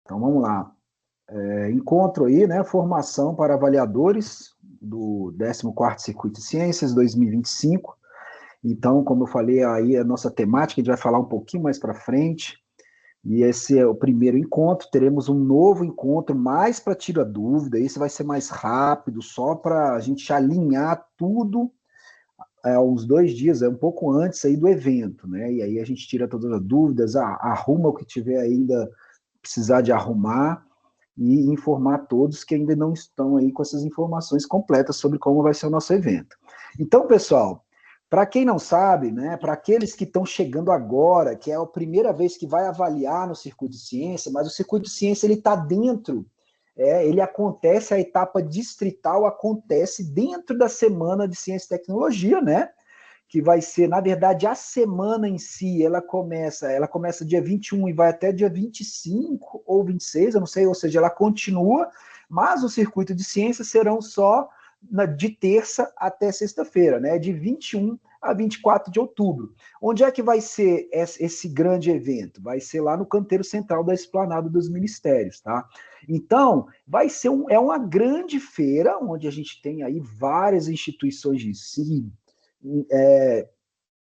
Então, vamos lá. Encontro aí, né, formação para avaliadores do 14º Circuito de Ciências 2025. Então, como eu falei, aí a nossa temática, a gente vai falar um pouquinho mais para frente, e esse é o primeiro encontro. Teremos um novo encontro, mais para tirar dúvida, esse vai ser mais rápido, só para a gente alinhar tudo, uns 2 dias, um pouco antes aí do evento, né, e aí a gente tira todas as dúvidas, arruma o que tiver ainda precisar de arrumar, e informar todos que ainda não estão aí com essas informações completas sobre como vai ser o nosso evento. Então, pessoal, para quem não sabe, né, para aqueles que estão chegando agora, que é a primeira vez que vai avaliar no Circuito de Ciência, mas o Circuito de Ciência ele está dentro, ele acontece, a etapa distrital acontece dentro da Semana de Ciência e Tecnologia, né? Que vai ser, na verdade, a semana em si, ela começa dia 21 e vai até dia 25 ou 26, eu não sei, ou seja, ela continua, mas o circuito de ciências serão só de terça até sexta-feira, né, de 21 a 24 de outubro. Onde é que vai ser esse grande evento? Vai ser lá no canteiro central da Esplanada dos Ministérios, tá? Então, vai ser uma grande feira, onde a gente tem aí várias instituições de ensino,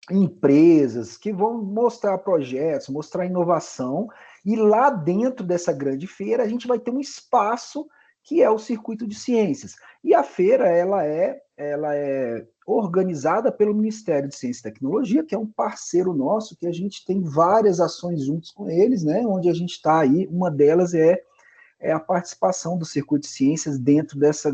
empresas que vão mostrar projetos, mostrar inovação, e lá dentro dessa grande feira a gente vai ter um espaço que é o Circuito de Ciências. E a feira ela é organizada pelo Ministério de Ciência e Tecnologia, que é um parceiro nosso, que a gente tem várias ações juntos com eles, né, onde a gente está aí, uma delas é a participação do Circuito de Ciências dentro dessa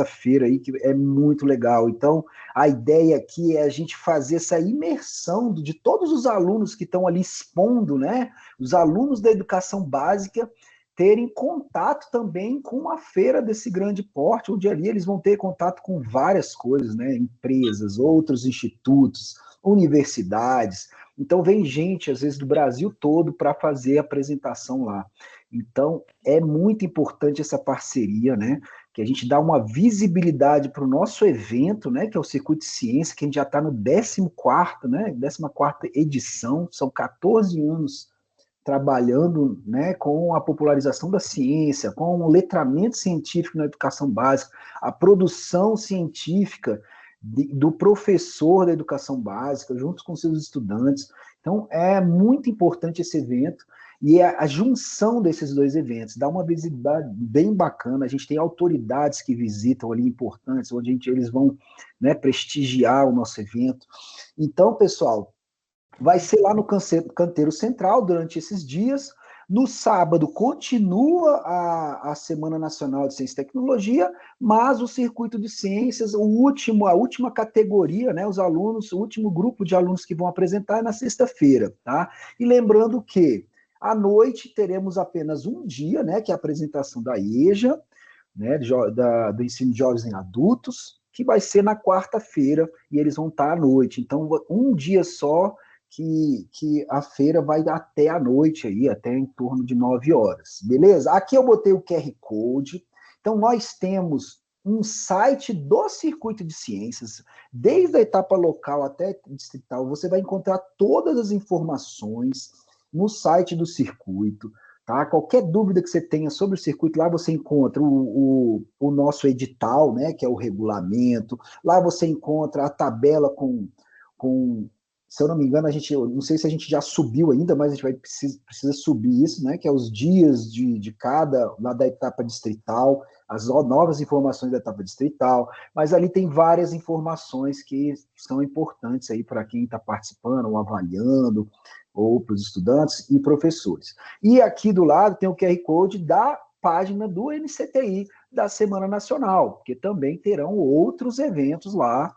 feira aí, que é muito legal. Então, a ideia aqui é a gente fazer essa imersão de todos os alunos que estão ali expondo, né? Os alunos da educação básica terem contato também com a feira desse grande porte, onde ali eles vão ter contato com várias coisas, né? Empresas, outros institutos, universidades. Então, vem gente, às vezes, do Brasil todo para fazer a apresentação lá. Então, é muito importante essa parceria, né? Que a gente dá uma visibilidade para o nosso evento, né? Que é o Circuito de Ciência, que a gente já está no 14º, né? 14ª edição, são 14 anos trabalhando, né, com a popularização da ciência, com o letramento científico na educação básica, a produção científica do professor da educação básica, junto com seus estudantes. Então, é muito importante esse evento, e a junção desses dois eventos dá uma visibilidade bem bacana. A gente tem autoridades que visitam ali, importantes, onde eles vão, né, prestigiar o nosso evento. Então, pessoal, vai ser lá no canteiro central durante esses dias. No sábado continua a Semana Nacional de Ciência e Tecnologia, mas o Circuito de Ciências, a última categoria, né, os alunos, o último grupo de alunos que vão apresentar é na sexta-feira, tá? E lembrando que à noite teremos apenas um dia, né, que é a apresentação da EJA, né, do ensino de jovens em adultos, que vai ser na quarta-feira, e eles vão estar à noite. Então, um dia só que a feira vai até a noite aí, até em torno de 9 horas, beleza? Aqui eu botei o QR Code. Então, nós temos um site do Circuito de Ciências, desde a etapa local até distrital, você vai encontrar todas as informações no site do circuito, tá? Qualquer dúvida que você tenha sobre o circuito, lá você encontra o nosso edital, né, que é o regulamento, lá você encontra a tabela com se eu não me engano, eu não sei se a gente já subiu ainda, mas a gente precisa subir isso, né? Que é os dias de cada, lá da etapa distrital, as novas informações da etapa distrital, mas ali tem várias informações que são importantes aí para quem está participando, ou avaliando, ou para os estudantes e professores. E aqui do lado tem o QR Code da página do NCTI, da Semana Nacional, porque também terão outros eventos lá,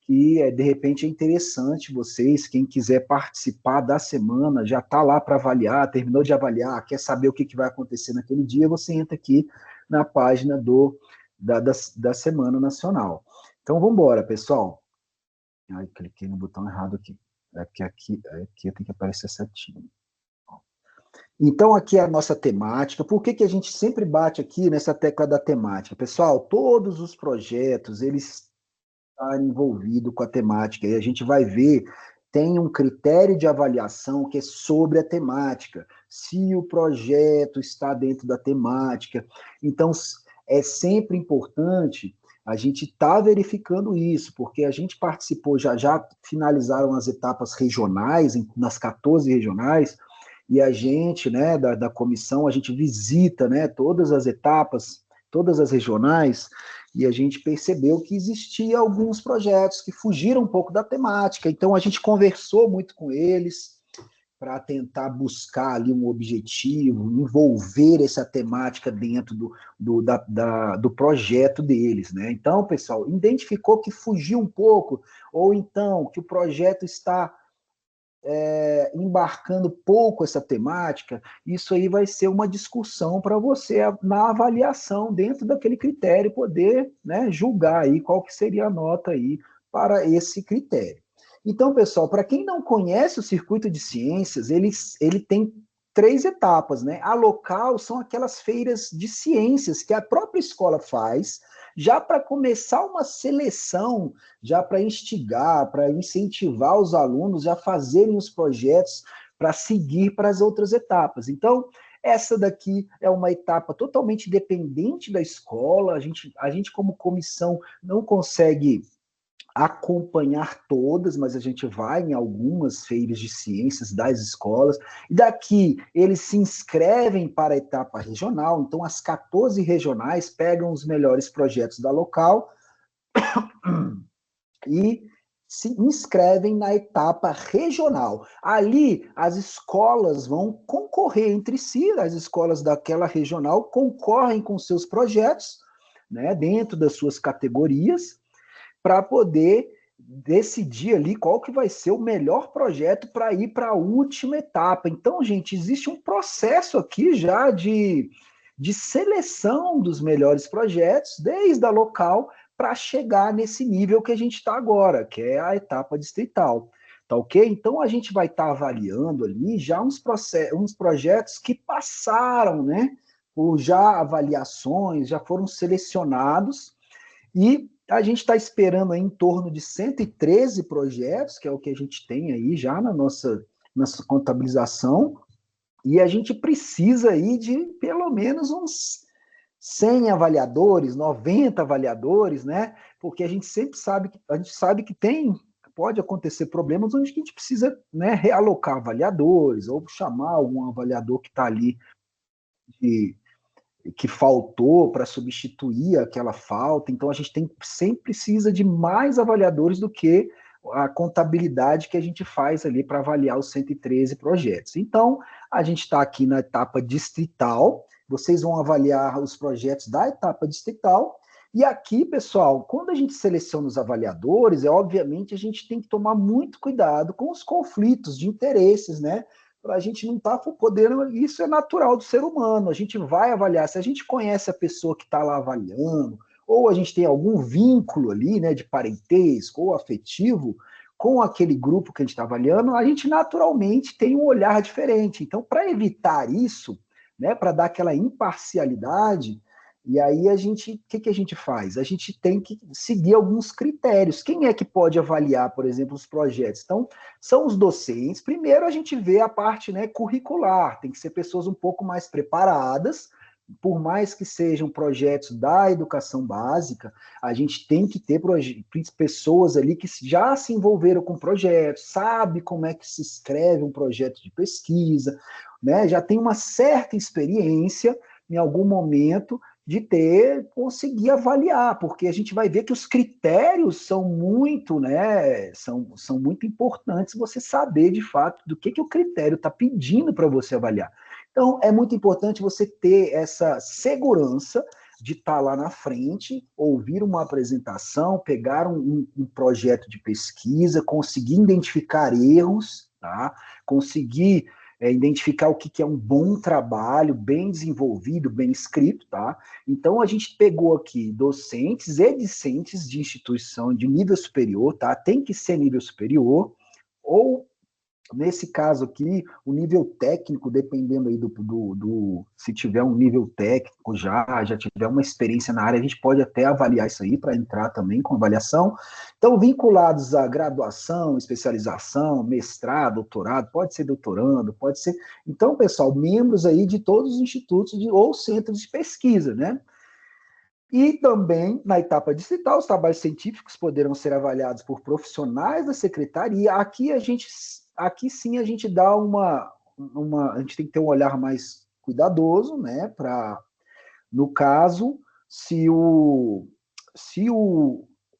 que de repente é interessante vocês, quem quiser participar da semana, já está lá para avaliar, terminou de avaliar, quer saber o que vai acontecer naquele dia, você entra aqui na página da Semana Nacional. Então, vamos embora, pessoal. Ai, cliquei no botão errado aqui. É porque aqui tem que aparecer certinho. Então, aqui é a nossa temática. Por que a gente sempre bate aqui nessa tecla da temática? Pessoal, todos os projetos, eles estar envolvido com a temática, e a gente vai ver tem um critério de avaliação que é sobre a temática, se o projeto está dentro da temática. Então, é sempre importante a gente estar verificando isso, porque a gente participou, já finalizaram as etapas regionais, nas 14 regionais, e a gente, né, da comissão, a gente visita, né, todas as etapas, todas as regionais, e a gente percebeu que existia alguns projetos que fugiram um pouco da temática, então a gente conversou muito com eles para tentar buscar ali um objetivo, envolver essa temática dentro do projeto deles, né? Então, pessoal, identificou que fugiu um pouco, ou então que o projeto está embarcando pouco essa temática, isso aí vai ser uma discussão para você na avaliação dentro daquele critério poder, né, julgar aí qual que seria a nota aí para esse critério. Então, pessoal, para quem não conhece o circuito de ciências, ele tem 3 etapas, né? A local são aquelas feiras de ciências que a própria escola faz, já para começar uma seleção, já para instigar, para incentivar os alunos a fazerem os projetos para seguir para as outras etapas. Então, essa daqui é uma etapa totalmente dependente da escola, a gente como comissão não consegue acompanhar todas, mas a gente vai em algumas feiras de ciências das escolas, e daqui eles se inscrevem para a etapa regional, então as 14 regionais pegam os melhores projetos da local e se inscrevem na etapa regional. Ali, as escolas vão concorrer entre si, as escolas daquela regional concorrem com seus projetos, né, dentro das suas categorias, para poder decidir ali qual que vai ser o melhor projeto para ir para a última etapa. Então, gente, existe um processo aqui já de seleção dos melhores projetos, desde a local, para chegar nesse nível que a gente está agora, que é a etapa distrital. Tá ok? Então, a gente vai estar avaliando ali já uns projetos que passaram, né, por já avaliações, já foram selecionados, e a gente está esperando aí em torno de 113 projetos, que é o que a gente tem aí já na nossa contabilização, e a gente precisa aí de pelo menos uns 100 avaliadores, 90 avaliadores, né? Porque a gente sempre sabe que pode acontecer problemas onde a gente precisa, né, realocar avaliadores, ou chamar algum avaliador que está ali que faltou para substituir aquela falta. Então, a gente sempre precisa de mais avaliadores do que a contabilidade que a gente faz ali para avaliar os 113 projetos. Então, a gente está aqui na etapa distrital, vocês vão avaliar os projetos da etapa distrital, e aqui, pessoal, quando a gente seleciona os avaliadores, obviamente a gente tem que tomar muito cuidado com os conflitos de interesses, né? Para a gente não estar podendo, isso é natural do ser humano, a gente vai avaliar, se a gente conhece a pessoa que está lá avaliando, ou a gente tem algum vínculo ali, né, de parentesco ou afetivo, com aquele grupo que a gente está avaliando, a gente naturalmente tem um olhar diferente. Então, para evitar isso, né, para dar aquela imparcialidade, e aí o que a gente faz? A gente tem que seguir alguns critérios. Quem é que pode avaliar, por exemplo, os projetos? Então, são os docentes. Primeiro, a gente vê a parte, né, curricular. Tem que ser pessoas um pouco mais preparadas, por mais que sejam projetos da educação básica, a gente tem que ter pessoas ali que já se envolveram com projetos, sabe como é que se escreve um projeto de pesquisa, né? Já tem uma certa experiência em algum momento de conseguir avaliar, porque a gente vai ver que os critérios são muito, né, são muito importantes você saber de fato do que o critério está pedindo para você avaliar. Então, é muito importante você ter essa segurança de estar lá na frente, ouvir uma apresentação, pegar um projeto de pesquisa, conseguir identificar erros, tá? Conseguir identificar o que é um bom trabalho, bem desenvolvido, bem escrito, tá? Então, a gente pegou aqui docentes e discentes de instituição de nível superior, tá? Tem que ser nível superior, ou Nesse caso aqui, o nível técnico, dependendo aí se tiver um nível técnico já tiver uma experiência na área, a gente pode até avaliar isso aí para entrar também com avaliação. Então, vinculados à graduação, especialização, mestrado, doutorado, pode ser doutorando, pode ser. Então, pessoal, membros aí de todos os institutos ou centros de pesquisa, né? E também, na etapa distrital, os trabalhos científicos poderão ser avaliados por profissionais da secretaria. Aqui sim a gente dá a gente tem que ter um olhar mais cuidadoso, né? No caso, se o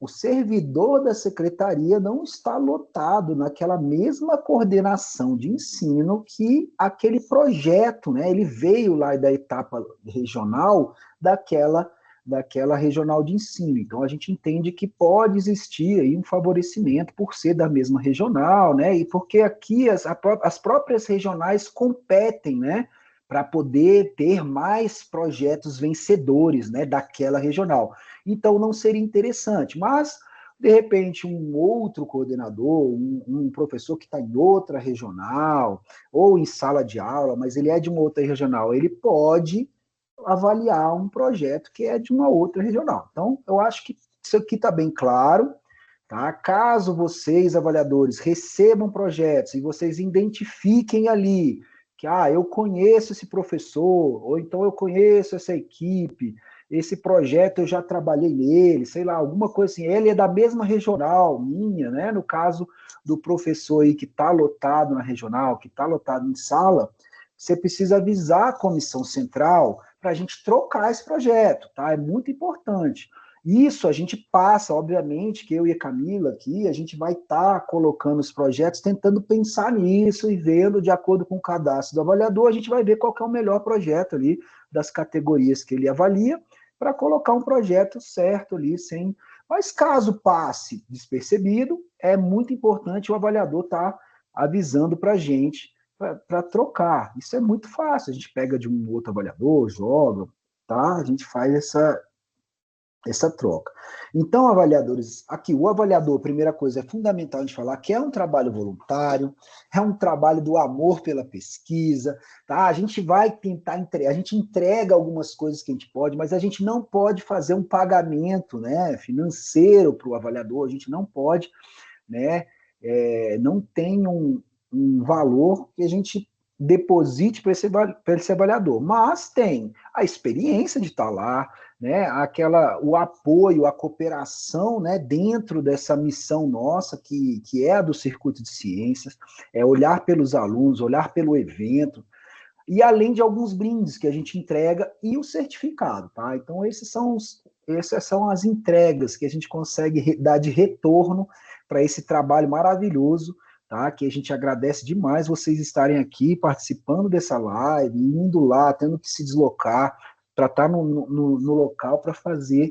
servidor da secretaria não está lotado naquela mesma coordenação de ensino que aquele projeto, né? Ele veio lá da etapa regional daquela regional de ensino. Então, a gente entende que pode existir aí um favorecimento por ser da mesma regional, né? E porque aqui as próprias regionais competem, né? Para poder ter mais projetos vencedores, né? Daquela regional. Então, não seria interessante, mas de repente, um outro coordenador, um professor que está em outra regional, ou em sala de aula, mas ele é de uma outra regional, ele pode avaliar um projeto que é de uma outra regional. Então, eu acho que isso aqui está bem claro, tá? Caso vocês, avaliadores, recebam projetos e vocês identifiquem ali que, eu conheço esse professor, ou então eu conheço essa equipe, esse projeto eu já trabalhei nele, sei lá, alguma coisa assim, ele é da mesma regional minha, né? No caso do professor aí que está lotado na regional, que está lotado em sala, você precisa avisar a comissão central para a gente trocar esse projeto, tá? É muito importante. Isso a gente passa, obviamente, que eu e a Camila aqui, a gente vai estar colocando os projetos, tentando pensar nisso e vendo, de acordo com o cadastro do avaliador, a gente vai ver qual que é o melhor projeto ali das categorias que ele avalia, para colocar um projeto certo ali, sem. Mas caso passe despercebido, é muito importante o avaliador estar avisando para a gente para trocar. Isso é muito fácil. A gente pega de um outro avaliador, joga, tá? A gente faz essa troca. Então, avaliadores, aqui, o avaliador, primeira coisa, é fundamental a gente falar que é um trabalho voluntário, é um trabalho do amor pela pesquisa, tá? A gente vai tentar a gente entrega algumas coisas que a gente pode, mas a gente não pode fazer um pagamento, né, financeiro para o avaliador, a gente não pode, né, não tem um valor que a gente deposite para esse avaliador, mas tem a experiência de estar lá, né, o apoio, a cooperação, né, dentro dessa missão nossa, que é a do Circuito de Ciências, é olhar pelos alunos, olhar pelo evento, e além de alguns brindes que a gente entrega e o certificado, tá? Então, essas são as entregas que a gente consegue dar de retorno para esse trabalho maravilhoso, tá? Que a gente agradece demais vocês estarem aqui participando dessa live, indo lá, tendo que se deslocar para estar no local para fazer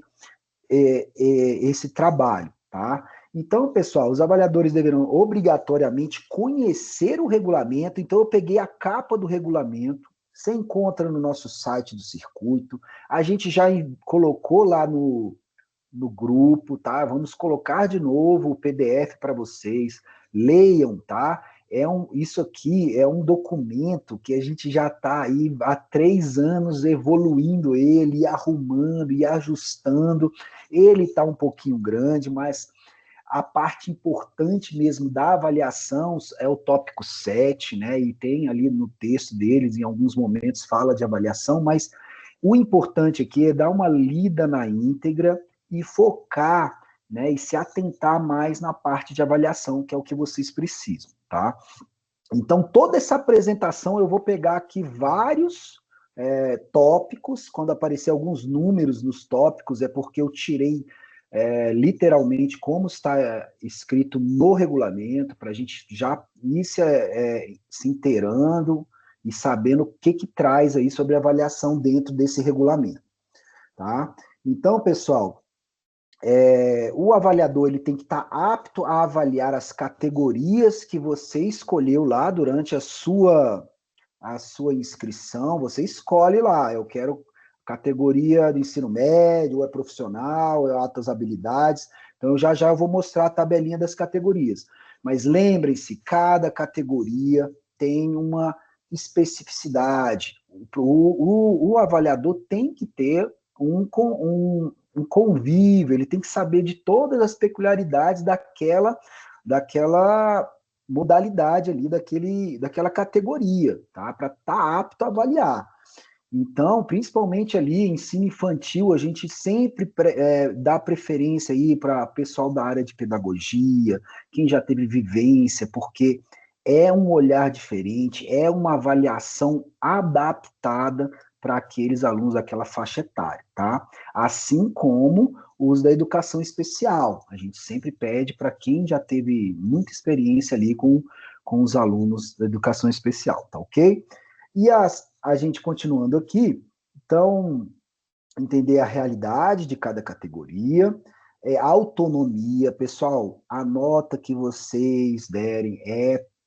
esse trabalho, tá? Então, pessoal, os avaliadores deverão obrigatoriamente conhecer o regulamento. Então, eu peguei a capa do regulamento, você encontra no nosso site do circuito, a gente já colocou lá no grupo, tá? Vamos colocar de novo o PDF para vocês, leiam, tá? Isso aqui é um documento que a gente já está aí há 3 anos evoluindo ele, arrumando e ajustando. Ele está um pouquinho grande, mas a parte importante mesmo da avaliação é o tópico 7, né? E tem ali no texto deles, em alguns momentos, fala de avaliação, mas o importante aqui é dar uma lida na íntegra e focar, né? E se atentar mais na parte de avaliação, que é o que vocês precisam, tá? Então, toda essa apresentação eu vou pegar aqui vários tópicos, quando aparecer alguns números nos tópicos, é porque eu tirei literalmente como está escrito no regulamento, para a gente já ir se inteirando e sabendo o que traz aí sobre avaliação dentro desse regulamento, tá? Então, pessoal, o avaliador ele tem que estar apto a avaliar as categorias que você escolheu lá durante a sua inscrição. Você escolhe lá, eu quero categoria de ensino médio, é profissional, é altas habilidades. Então, já já eu vou mostrar a tabelinha das categorias. Mas lembrem-se, cada categoria tem uma especificidade. O avaliador tem que ter um convívio, ele tem que saber de todas as peculiaridades daquela modalidade ali, daquela categoria, tá? Para estar apto a avaliar. Então, principalmente ali, ensino infantil, a gente sempre dá preferência aí para pessoal da área de pedagogia, quem já teve vivência, porque é um olhar diferente, é uma avaliação adaptada para aqueles alunos daquela faixa etária, tá? Assim como os da educação especial. A gente sempre pede para quem já teve muita experiência ali com os alunos da educação especial, tá ok? E a gente continuando aqui, então, entender a realidade de cada categoria, autonomia, pessoal, a nota que vocês derem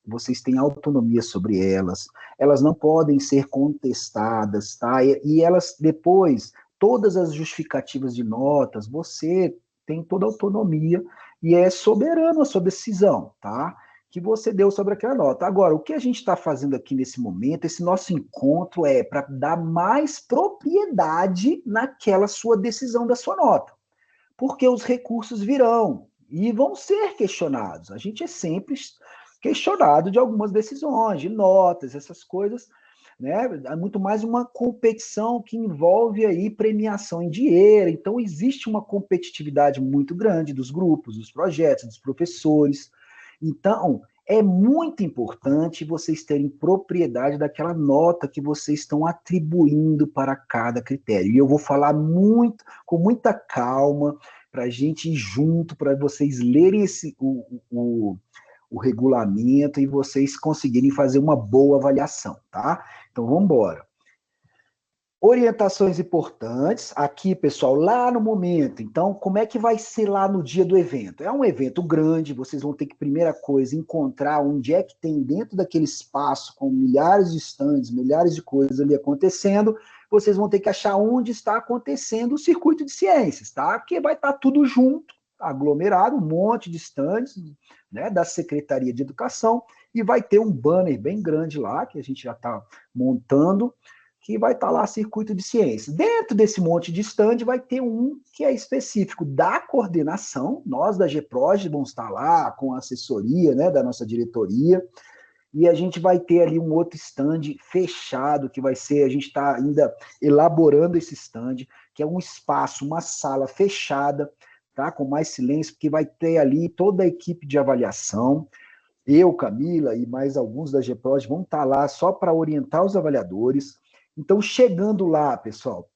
vocês têm autonomia sobre elas não podem ser contestadas, tá? E elas depois, todas as justificativas de notas, você tem toda a autonomia e é soberano a sua decisão, tá? Que você deu sobre aquela nota. Agora, o que a gente está fazendo aqui nesse momento, esse nosso encontro é para dar mais propriedade naquela sua decisão da sua nota. Porque os recursos virão e vão ser questionados. A gente é sempre questionado de algumas decisões, de notas, essas coisas, né? É muito mais uma competição que envolve aí premiação em dinheiro. Então, existe uma competitividade muito grande dos grupos, dos projetos, dos professores. Então, é muito importante vocês terem propriedade daquela nota que vocês estão atribuindo para cada critério. E eu vou falar com muita calma, para a gente ir junto, para vocês lerem o regulamento e vocês conseguirem fazer uma boa avaliação, tá? Então, vamos embora. Orientações importantes, aqui, pessoal, lá no momento. Então, como é que vai ser lá no dia do evento? É um evento grande, vocês vão ter que, primeira coisa, encontrar onde é que tem dentro daquele espaço, com milhares de estandes, milhares de coisas ali acontecendo, vocês vão ter que achar onde está acontecendo o circuito de ciências, tá? Porque vai estar tudo junto, aglomerado, um monte de estandes, né, da Secretaria de Educação, e vai ter um banner bem grande lá, que a gente já está montando, que vai estar lá circuito de ciências. Dentro desse monte de stand vai ter um que é específico da coordenação, nós da GEPROD vamos estar lá com a assessoria, né, da nossa diretoria, e a gente vai ter ali um outro stand fechado, que vai ser, a gente está ainda elaborando esse stand, que é um espaço, uma sala fechada, tá, com mais silêncio, porque vai ter ali toda a equipe de avaliação, eu, Camila e mais alguns da GEPROD vão estar lá só para orientar os avaliadores. Então, chegando lá, pessoal,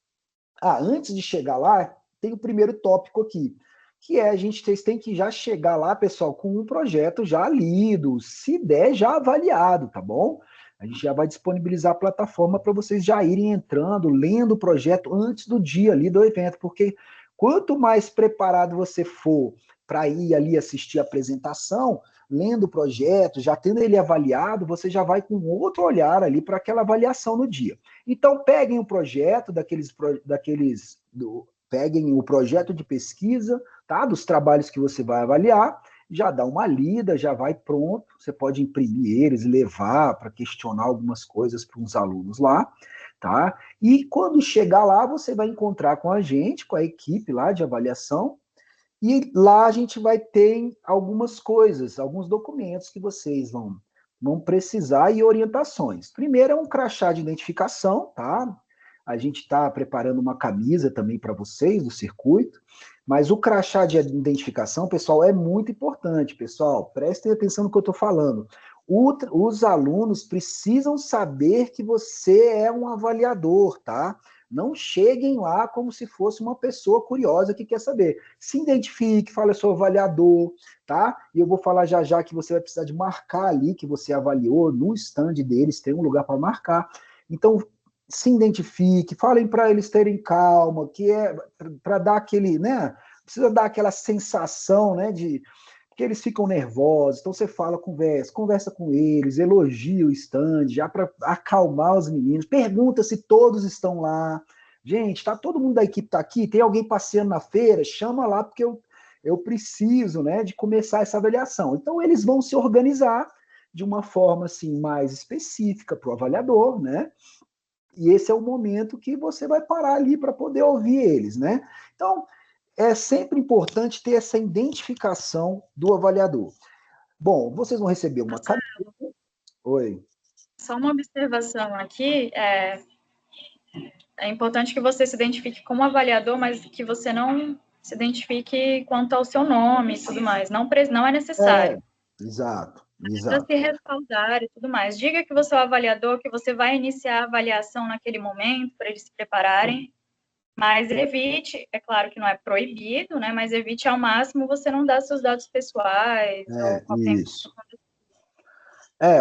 antes de chegar lá, tem o primeiro tópico aqui, que é vocês têm que já chegar lá, pessoal, com um projeto já lido, se der, já avaliado, tá bom? A gente já vai disponibilizar a plataforma para vocês já irem entrando, lendo o projeto antes do dia ali do evento, porque quanto mais preparado você for para ir ali assistir a apresentação, lendo o projeto, já tendo ele avaliado, você já vai com outro olhar ali para aquela avaliação no dia. Então, peguem o projeto peguem o projeto de pesquisa, tá? Dos trabalhos que você vai avaliar, já dá uma lida, já vai pronto. Você pode imprimir eles, levar para questionar algumas coisas para uns alunos lá, tá? E quando chegar lá, você vai encontrar com a gente, com a equipe lá de avaliação, e lá a gente vai ter algumas coisas, alguns documentos que vocês vão precisar e orientações. Primeiro é um crachá de identificação, tá? A gente está preparando uma camisa também para vocês do circuito, mas o crachá de identificação, pessoal, é muito importante, pessoal. Prestem atenção no que eu estou falando. Os alunos precisam saber que você é um avaliador, tá? Não cheguem lá como se fosse uma pessoa curiosa que quer saber. Se identifique, fale, eu sou avaliador, tá? E eu vou falar já já que você vai precisar de marcar ali que você avaliou no stand deles, tem um lugar para marcar. Então, se identifique, falem para eles terem calma, que é para dar aquele, né? Precisa dar aquela sensação, né, de que eles ficam nervosos, então você fala, conversa com eles, elogia o stand, já para acalmar os meninos, pergunta se todos estão lá. Gente, todo mundo da equipe tá aqui, tem alguém passeando na feira, chama lá, porque eu preciso, né, de começar essa avaliação. Então, eles vão se organizar de uma forma, assim, mais específica para o avaliador, né? E esse é o momento que você vai parar ali para poder ouvir eles, né? Então, é sempre importante ter essa identificação do avaliador. Bom, vocês vão receber uma caneta. Oi. Só uma observação aqui, é importante que você se identifique como avaliador, mas que você não se identifique quanto ao seu nome e tudo mais. Não é necessário. Exato. Para se respaldar e tudo mais. Diga que você é o avaliador, que você vai iniciar a avaliação naquele momento, para eles se prepararem, mas evite, é claro que não é proibido, né? Mas evite ao máximo você não dar seus dados pessoais ou qualquer isso.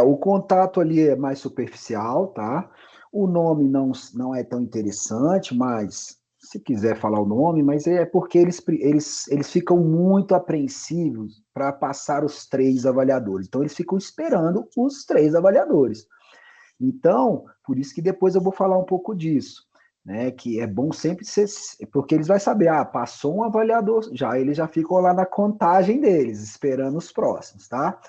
O contato ali é mais superficial, tá? O nome não é tão interessante, mas se quiser falar o nome, mas é porque eles ficam muito apreensivos para passar os 3 avaliadores. Então, eles ficam esperando os 3 avaliadores. Então, por isso que depois eu vou falar um pouco disso, né? Que é bom sempre ser, porque eles vão saber, passou um avaliador, eles já ficam lá na contagem deles, esperando os próximos, tá?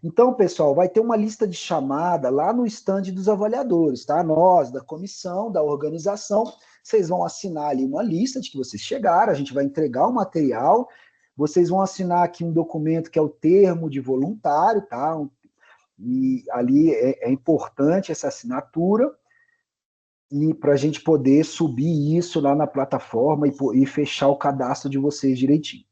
Então, pessoal, vai ter uma lista de chamada lá no stand dos avaliadores, tá? Nós, da comissão, da organização, vocês vão assinar ali uma lista de que vocês chegaram, a gente vai entregar o material, vocês vão assinar aqui um documento que é o termo de voluntário, tá? E ali é importante essa assinatura, e para a gente poder subir isso lá na plataforma e fechar o cadastro de vocês direitinho.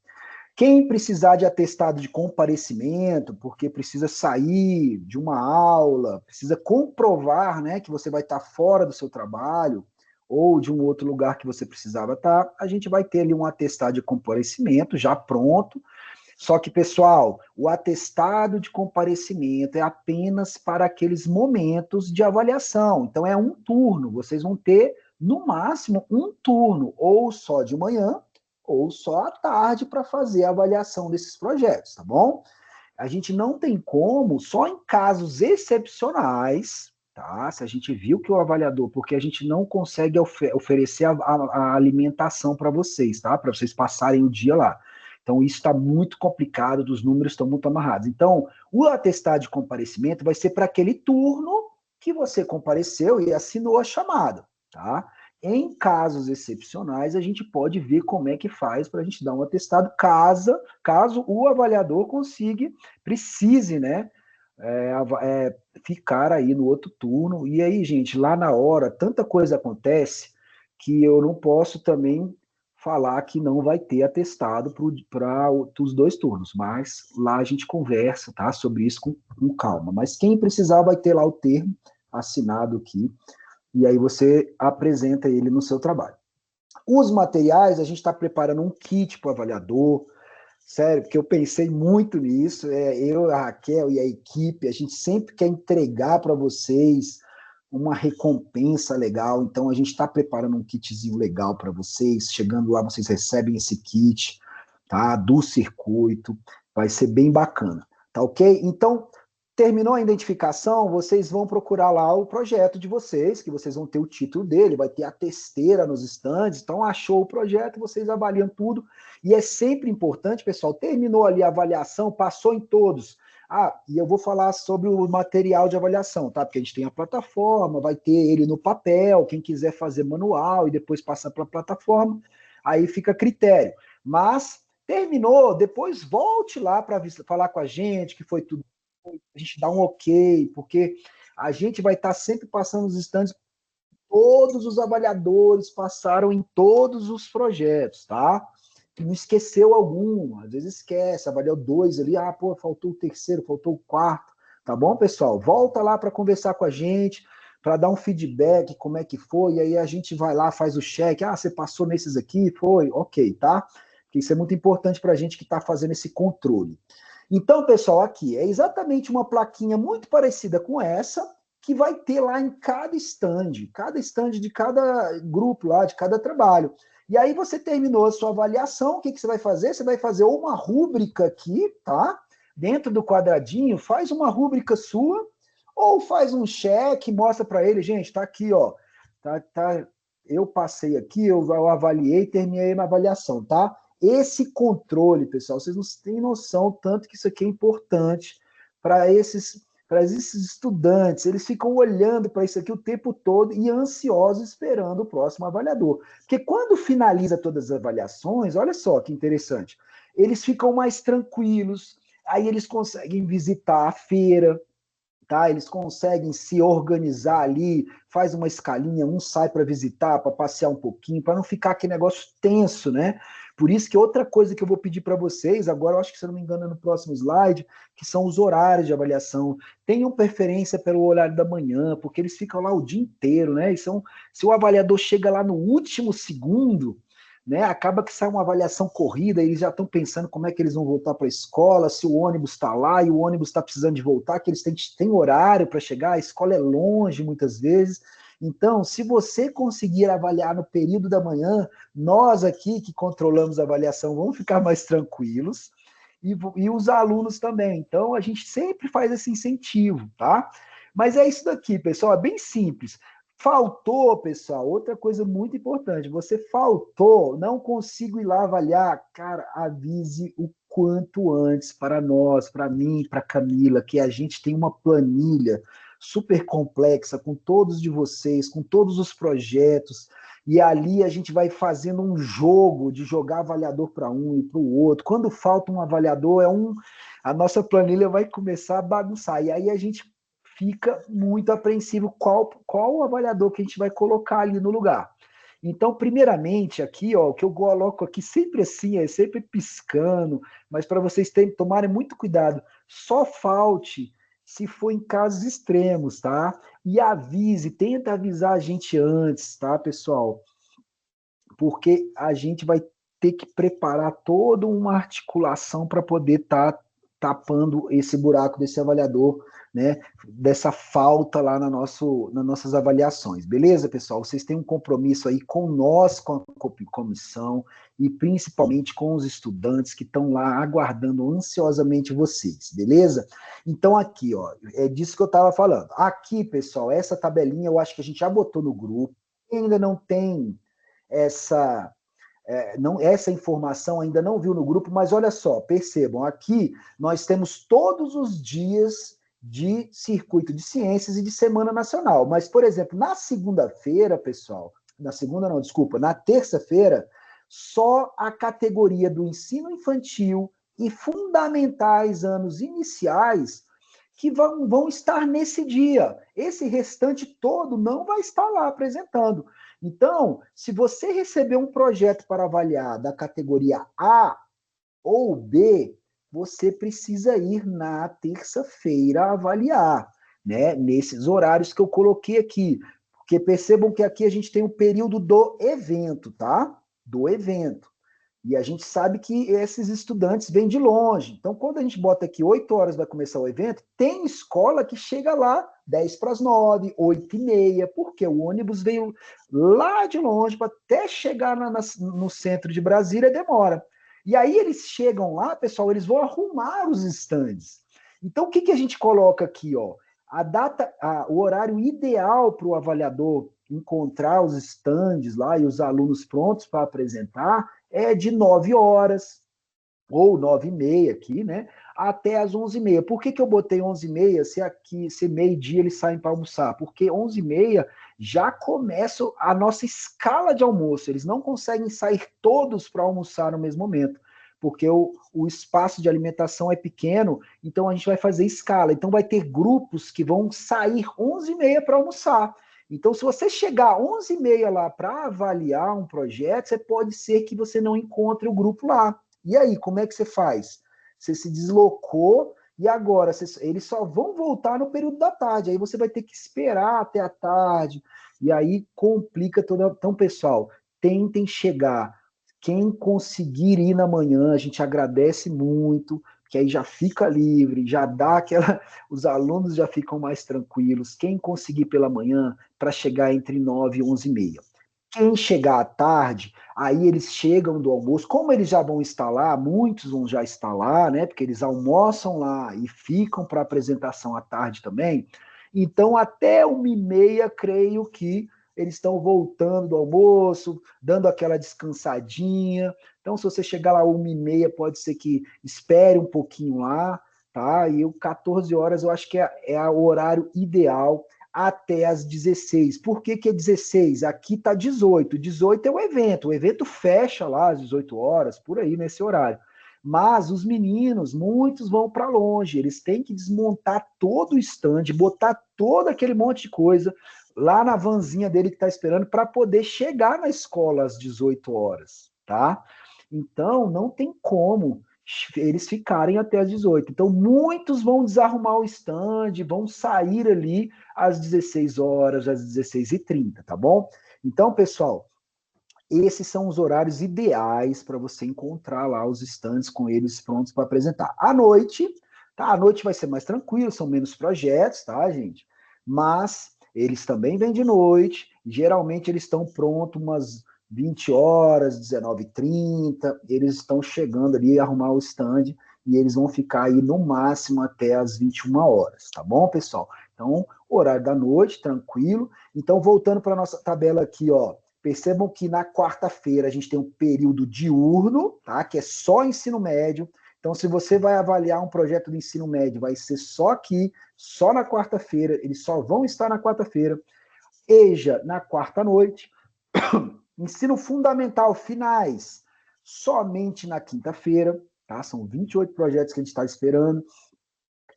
Quem precisar de atestado de comparecimento, porque precisa sair de uma aula, precisa comprovar, né, que você vai estar fora do seu trabalho, ou de um outro lugar que você precisava estar, a gente vai ter ali um atestado de comparecimento já pronto. Só que, pessoal, o atestado de comparecimento é apenas para aqueles momentos de avaliação. Então, é um turno. Vocês vão ter, no máximo, um turno, ou só de manhã, ou só à tarde, para fazer a avaliação desses projetos, tá bom? A gente não tem como, só em casos excepcionais, tá? Se a gente viu que o avaliador, porque a gente não consegue oferecer a alimentação para vocês, tá? Para vocês passarem o dia lá. Então, isso está muito complicado, os números estão muito amarrados. Então, o atestado de comparecimento vai ser para aquele turno que você compareceu e assinou a chamada, tá? Em casos excepcionais, a gente pode ver como é que faz para a gente dar um atestado, caso o avaliador precise, né, ficar aí no outro turno. E aí, gente, lá na hora, tanta coisa acontece que eu não posso também falar que não vai ter atestado para os 2 turnos, mas lá a gente conversa, tá, sobre isso com calma. Mas quem precisar vai ter lá o termo assinado aqui, e aí você apresenta ele no seu trabalho. Os materiais, a gente está preparando um kit para o avaliador, sério, porque eu pensei muito nisso, eu, a Raquel e a equipe, a gente sempre quer entregar para vocês uma recompensa legal, então a gente está preparando um kitzinho legal para vocês, chegando lá vocês recebem esse kit, tá, do circuito, vai ser bem bacana, tá ok? Então, terminou a identificação, vocês vão procurar lá o projeto de vocês, que vocês vão ter o título dele, vai ter a testeira nos estandes, então achou o projeto, vocês avaliam tudo, e é sempre importante, pessoal, terminou ali a avaliação, passou em todos. E eu vou falar sobre o material de avaliação, tá? Porque a gente tem a plataforma, vai ter ele no papel, quem quiser fazer manual e depois passa para a plataforma, aí fica a critério. Mas terminou, depois volte lá para falar com a gente, que foi tudo, a gente dá um ok, porque a gente vai estar sempre passando os estandes, todos os avaliadores passaram em todos os projetos, tá? Não esqueceu algum, às vezes esquece, avaliou 2 ali, faltou o terceiro, faltou o quarto, tá bom, pessoal? Volta lá para conversar com a gente, para dar um feedback, como é que foi, e aí a gente vai lá, faz o check, você passou nesses aqui, foi, ok, tá? Porque isso é muito importante para a gente que está fazendo esse controle. Então, pessoal, aqui é exatamente uma plaquinha muito parecida com essa, que vai ter lá em cada stand de cada grupo lá, de cada trabalho. E aí você terminou a sua avaliação, o que você vai fazer? Você vai fazer uma rúbrica aqui, tá? Dentro do quadradinho, faz uma rúbrica sua, ou faz um cheque, mostra para ele, gente, tá aqui, ó. Eu passei aqui, eu avaliei, terminei a avaliação, tá? Esse controle, pessoal, vocês não têm noção tanto que isso aqui é importante para esses estudantes. Eles ficam olhando para isso aqui o tempo todo e ansiosos esperando o próximo avaliador. Porque quando finaliza todas as avaliações, olha só que interessante, eles ficam mais tranquilos, aí eles conseguem visitar a feira, tá? Eles conseguem se organizar ali, faz uma escalinha, um sai para visitar, para passear um pouquinho, para não ficar aquele negócio tenso, né? Por isso que outra coisa que eu vou pedir para vocês, agora eu acho que, se eu não me engano, é no próximo slide, que são os horários de avaliação. Tenham preferência pelo horário da manhã, porque eles ficam lá o dia inteiro, né? E se o avaliador chega lá no último segundo, né? Acaba que sai uma avaliação corrida, eles já estão pensando como é que eles vão voltar para a escola, se o ônibus está lá e o ônibus está precisando de voltar, que eles têm horário para chegar, a escola é longe muitas vezes. Então, se você conseguir avaliar no período da manhã, nós aqui que controlamos a avaliação vamos ficar mais tranquilos, e os alunos também. Então, a gente sempre faz esse incentivo, tá? Mas é isso daqui, pessoal, é bem simples. Faltou, pessoal, outra coisa muito importante. Você faltou, não consigo ir lá avaliar. Cara, avise o quanto antes para nós, para mim, para Camila, que a gente tem uma planilha super complexa com todos de vocês, com todos os projetos, e ali a gente vai fazendo um jogo de jogar avaliador para um e para o outro. Quando falta um avaliador, a nossa planilha vai começar a bagunçar. E aí a gente fica muito apreensivo qual o avaliador que a gente vai colocar ali no lugar. Então, primeiramente, aqui, ó, o que eu coloco aqui sempre assim, é sempre piscando, mas para vocês tomarem muito cuidado, só falte se for em casos extremos, tá? E avise, tenta avisar a gente antes, tá, pessoal? Porque a gente vai ter que preparar toda uma articulação para poder estar tapando esse buraco desse avaliador, né, dessa falta lá nas nossas avaliações. Beleza, pessoal? Vocês têm um compromisso aí com nós, com a comissão, e principalmente com os estudantes que estão lá aguardando ansiosamente vocês, beleza? Então aqui, ó, é disso que eu estava falando. Aqui, pessoal, essa tabelinha eu acho que a gente já botou no grupo, ainda não tem essa essa informação ainda não viu no grupo, mas olha só, percebam, aqui nós temos todos os dias de circuito de ciências e de Semana Nacional. Mas, por exemplo, na segunda-feira, pessoal, na segunda não, desculpa, na terça-feira, só a categoria do ensino infantil e fundamentais anos iniciais que vão estar nesse dia. Esse restante todo não vai estar lá apresentando. Então, se você receber um projeto para avaliar da categoria A ou B, você precisa ir na terça-feira avaliar, né? Nesses horários que eu coloquei aqui. Porque percebam que aqui a gente tem o período do evento, tá? Do evento. E a gente sabe que esses estudantes vêm de longe. Então, quando a gente bota aqui 8 horas vai começar o evento, tem escola que chega lá 10 para as 9, 8 e meia, porque o ônibus veio lá de longe para até chegar no centro de Brasília, demora. E aí eles chegam lá, pessoal, eles vão arrumar os estandes. Então, o que a gente coloca aqui? Ó? O horário ideal para o avaliador encontrar os estandes lá e os alunos prontos para apresentar é de 9 horas, ou 9 e meia aqui, né? Até as 11 e meia. Por que eu botei 11 e meia se meio-dia eles saem para almoçar? Porque 11 e meia já começa a nossa escala de almoço. Eles não conseguem sair todos para almoçar no mesmo momento, porque o espaço de alimentação é pequeno, então a gente vai fazer escala. Então vai ter grupos que vão sair 11 e meia para almoçar. Então, se você chegar 11 e meia lá para avaliar um projeto, pode ser que você não encontre o grupo lá. E aí, como é que você faz? Você se deslocou e agora eles só vão voltar no período da tarde. Aí você vai ter que esperar até a tarde. E aí complica toda. Então, pessoal, tentem chegar. Quem conseguir ir na manhã, a gente agradece muito, que aí já fica livre, já dá aquela. Os alunos já ficam mais tranquilos. Quem conseguir pela manhã, para chegar entre 9 e 11 e meia. Quem chegar à tarde, aí eles chegam do almoço, como eles já vão estar lá, muitos vão já estar lá, né? Porque eles almoçam lá e ficam para apresentação à tarde também. Então, até 1 e meia, creio que eles estão voltando do almoço, dando aquela descansadinha. Então, se você chegar lá 1h30, pode ser que espere um pouquinho lá, tá? E o 14 horas eu acho que é o horário ideal até as 16. Por que que é 16? Aqui tá 18. 18 é o evento fecha lá às 18 horas, por aí nesse horário. Mas os meninos, muitos vão para longe, eles têm que desmontar todo o stand, botar todo aquele monte de coisa lá na vanzinha dele que está esperando para poder chegar na escola às 18 horas, tá? Então, não tem como eles ficarem até às 18. Então, muitos vão desarrumar o stand, vão sair ali às 16 horas, às 16h30, tá bom? Então, pessoal, esses são os horários ideais para você encontrar lá os stands com eles prontos para apresentar. À noite, tá? À noite vai ser mais tranquilo, são menos projetos, tá, gente? Mas eles também vêm de noite, geralmente eles estão prontos umas 20 horas, 19h30, eles estão chegando ali a arrumar o stand e eles vão ficar aí no máximo até as 21 horas, tá bom, pessoal? Então, horário da noite, tranquilo. Então, voltando para a nossa tabela aqui, ó, percebam que na quarta-feira a gente tem um período diurno, tá? Que é só ensino médio. Então, se você vai avaliar um projeto de ensino médio, vai ser só aqui, só na quarta-feira, eles só vão estar na quarta-feira. EJA na quarta-noite. Ensino fundamental, finais, somente na quinta-feira, tá? São 28 projetos que a gente está esperando.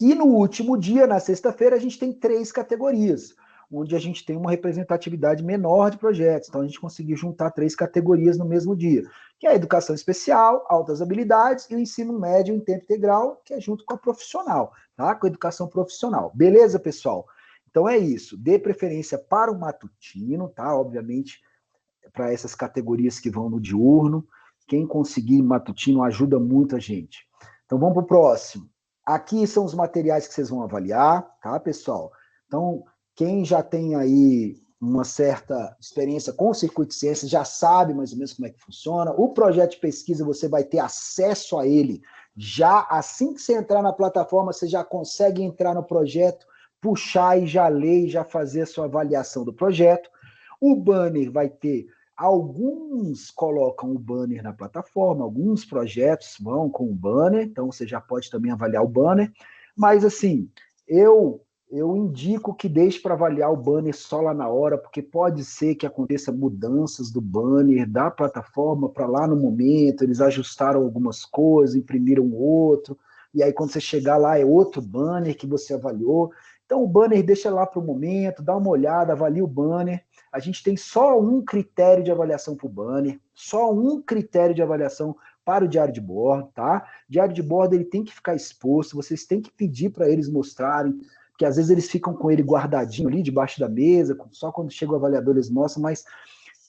E no último dia, na sexta-feira, a gente tem 3 categorias, onde a gente tem uma representatividade menor de projetos. Então, a gente conseguiu juntar 3 categorias no mesmo dia, que é a educação especial, altas habilidades, e o ensino médio em tempo integral, que é junto com a profissional, tá? Com a educação profissional. Beleza, pessoal? Então é isso. Dê preferência para o matutino, tá? Obviamente, para essas categorias que vão no diurno. Quem conseguir matutino ajuda muito a gente. Então vamos para o próximo. Aqui são os materiais que vocês vão avaliar, tá, pessoal? Então, quem já tem aí uma certa experiência com o circuito de ciências já sabe mais ou menos como é que funciona. O projeto de pesquisa, você vai ter acesso a ele já assim que você entrar na plataforma, você já consegue entrar no projeto, puxar e já ler e já fazer a sua avaliação do projeto. O banner vai ter, alguns colocam o banner na plataforma, alguns projetos vão com o banner, então você já pode também avaliar o banner, mas assim, eu indico que deixe para avaliar o banner só lá na hora, porque pode ser que aconteça mudanças do banner da plataforma para lá no momento, eles ajustaram algumas coisas, imprimiram outro, e aí quando você chegar lá é outro banner que você avaliou. Então o banner deixa lá para o momento, dá uma olhada, avalia o banner. A gente tem só um critério de avaliação para o banner, só um critério de avaliação para o diário de bordo, tá? Diário de bordo ele tem que ficar exposto, vocês têm que pedir para eles mostrarem, porque às vezes eles ficam com ele guardadinho ali debaixo da mesa, só quando chega o avaliador eles mostram, mas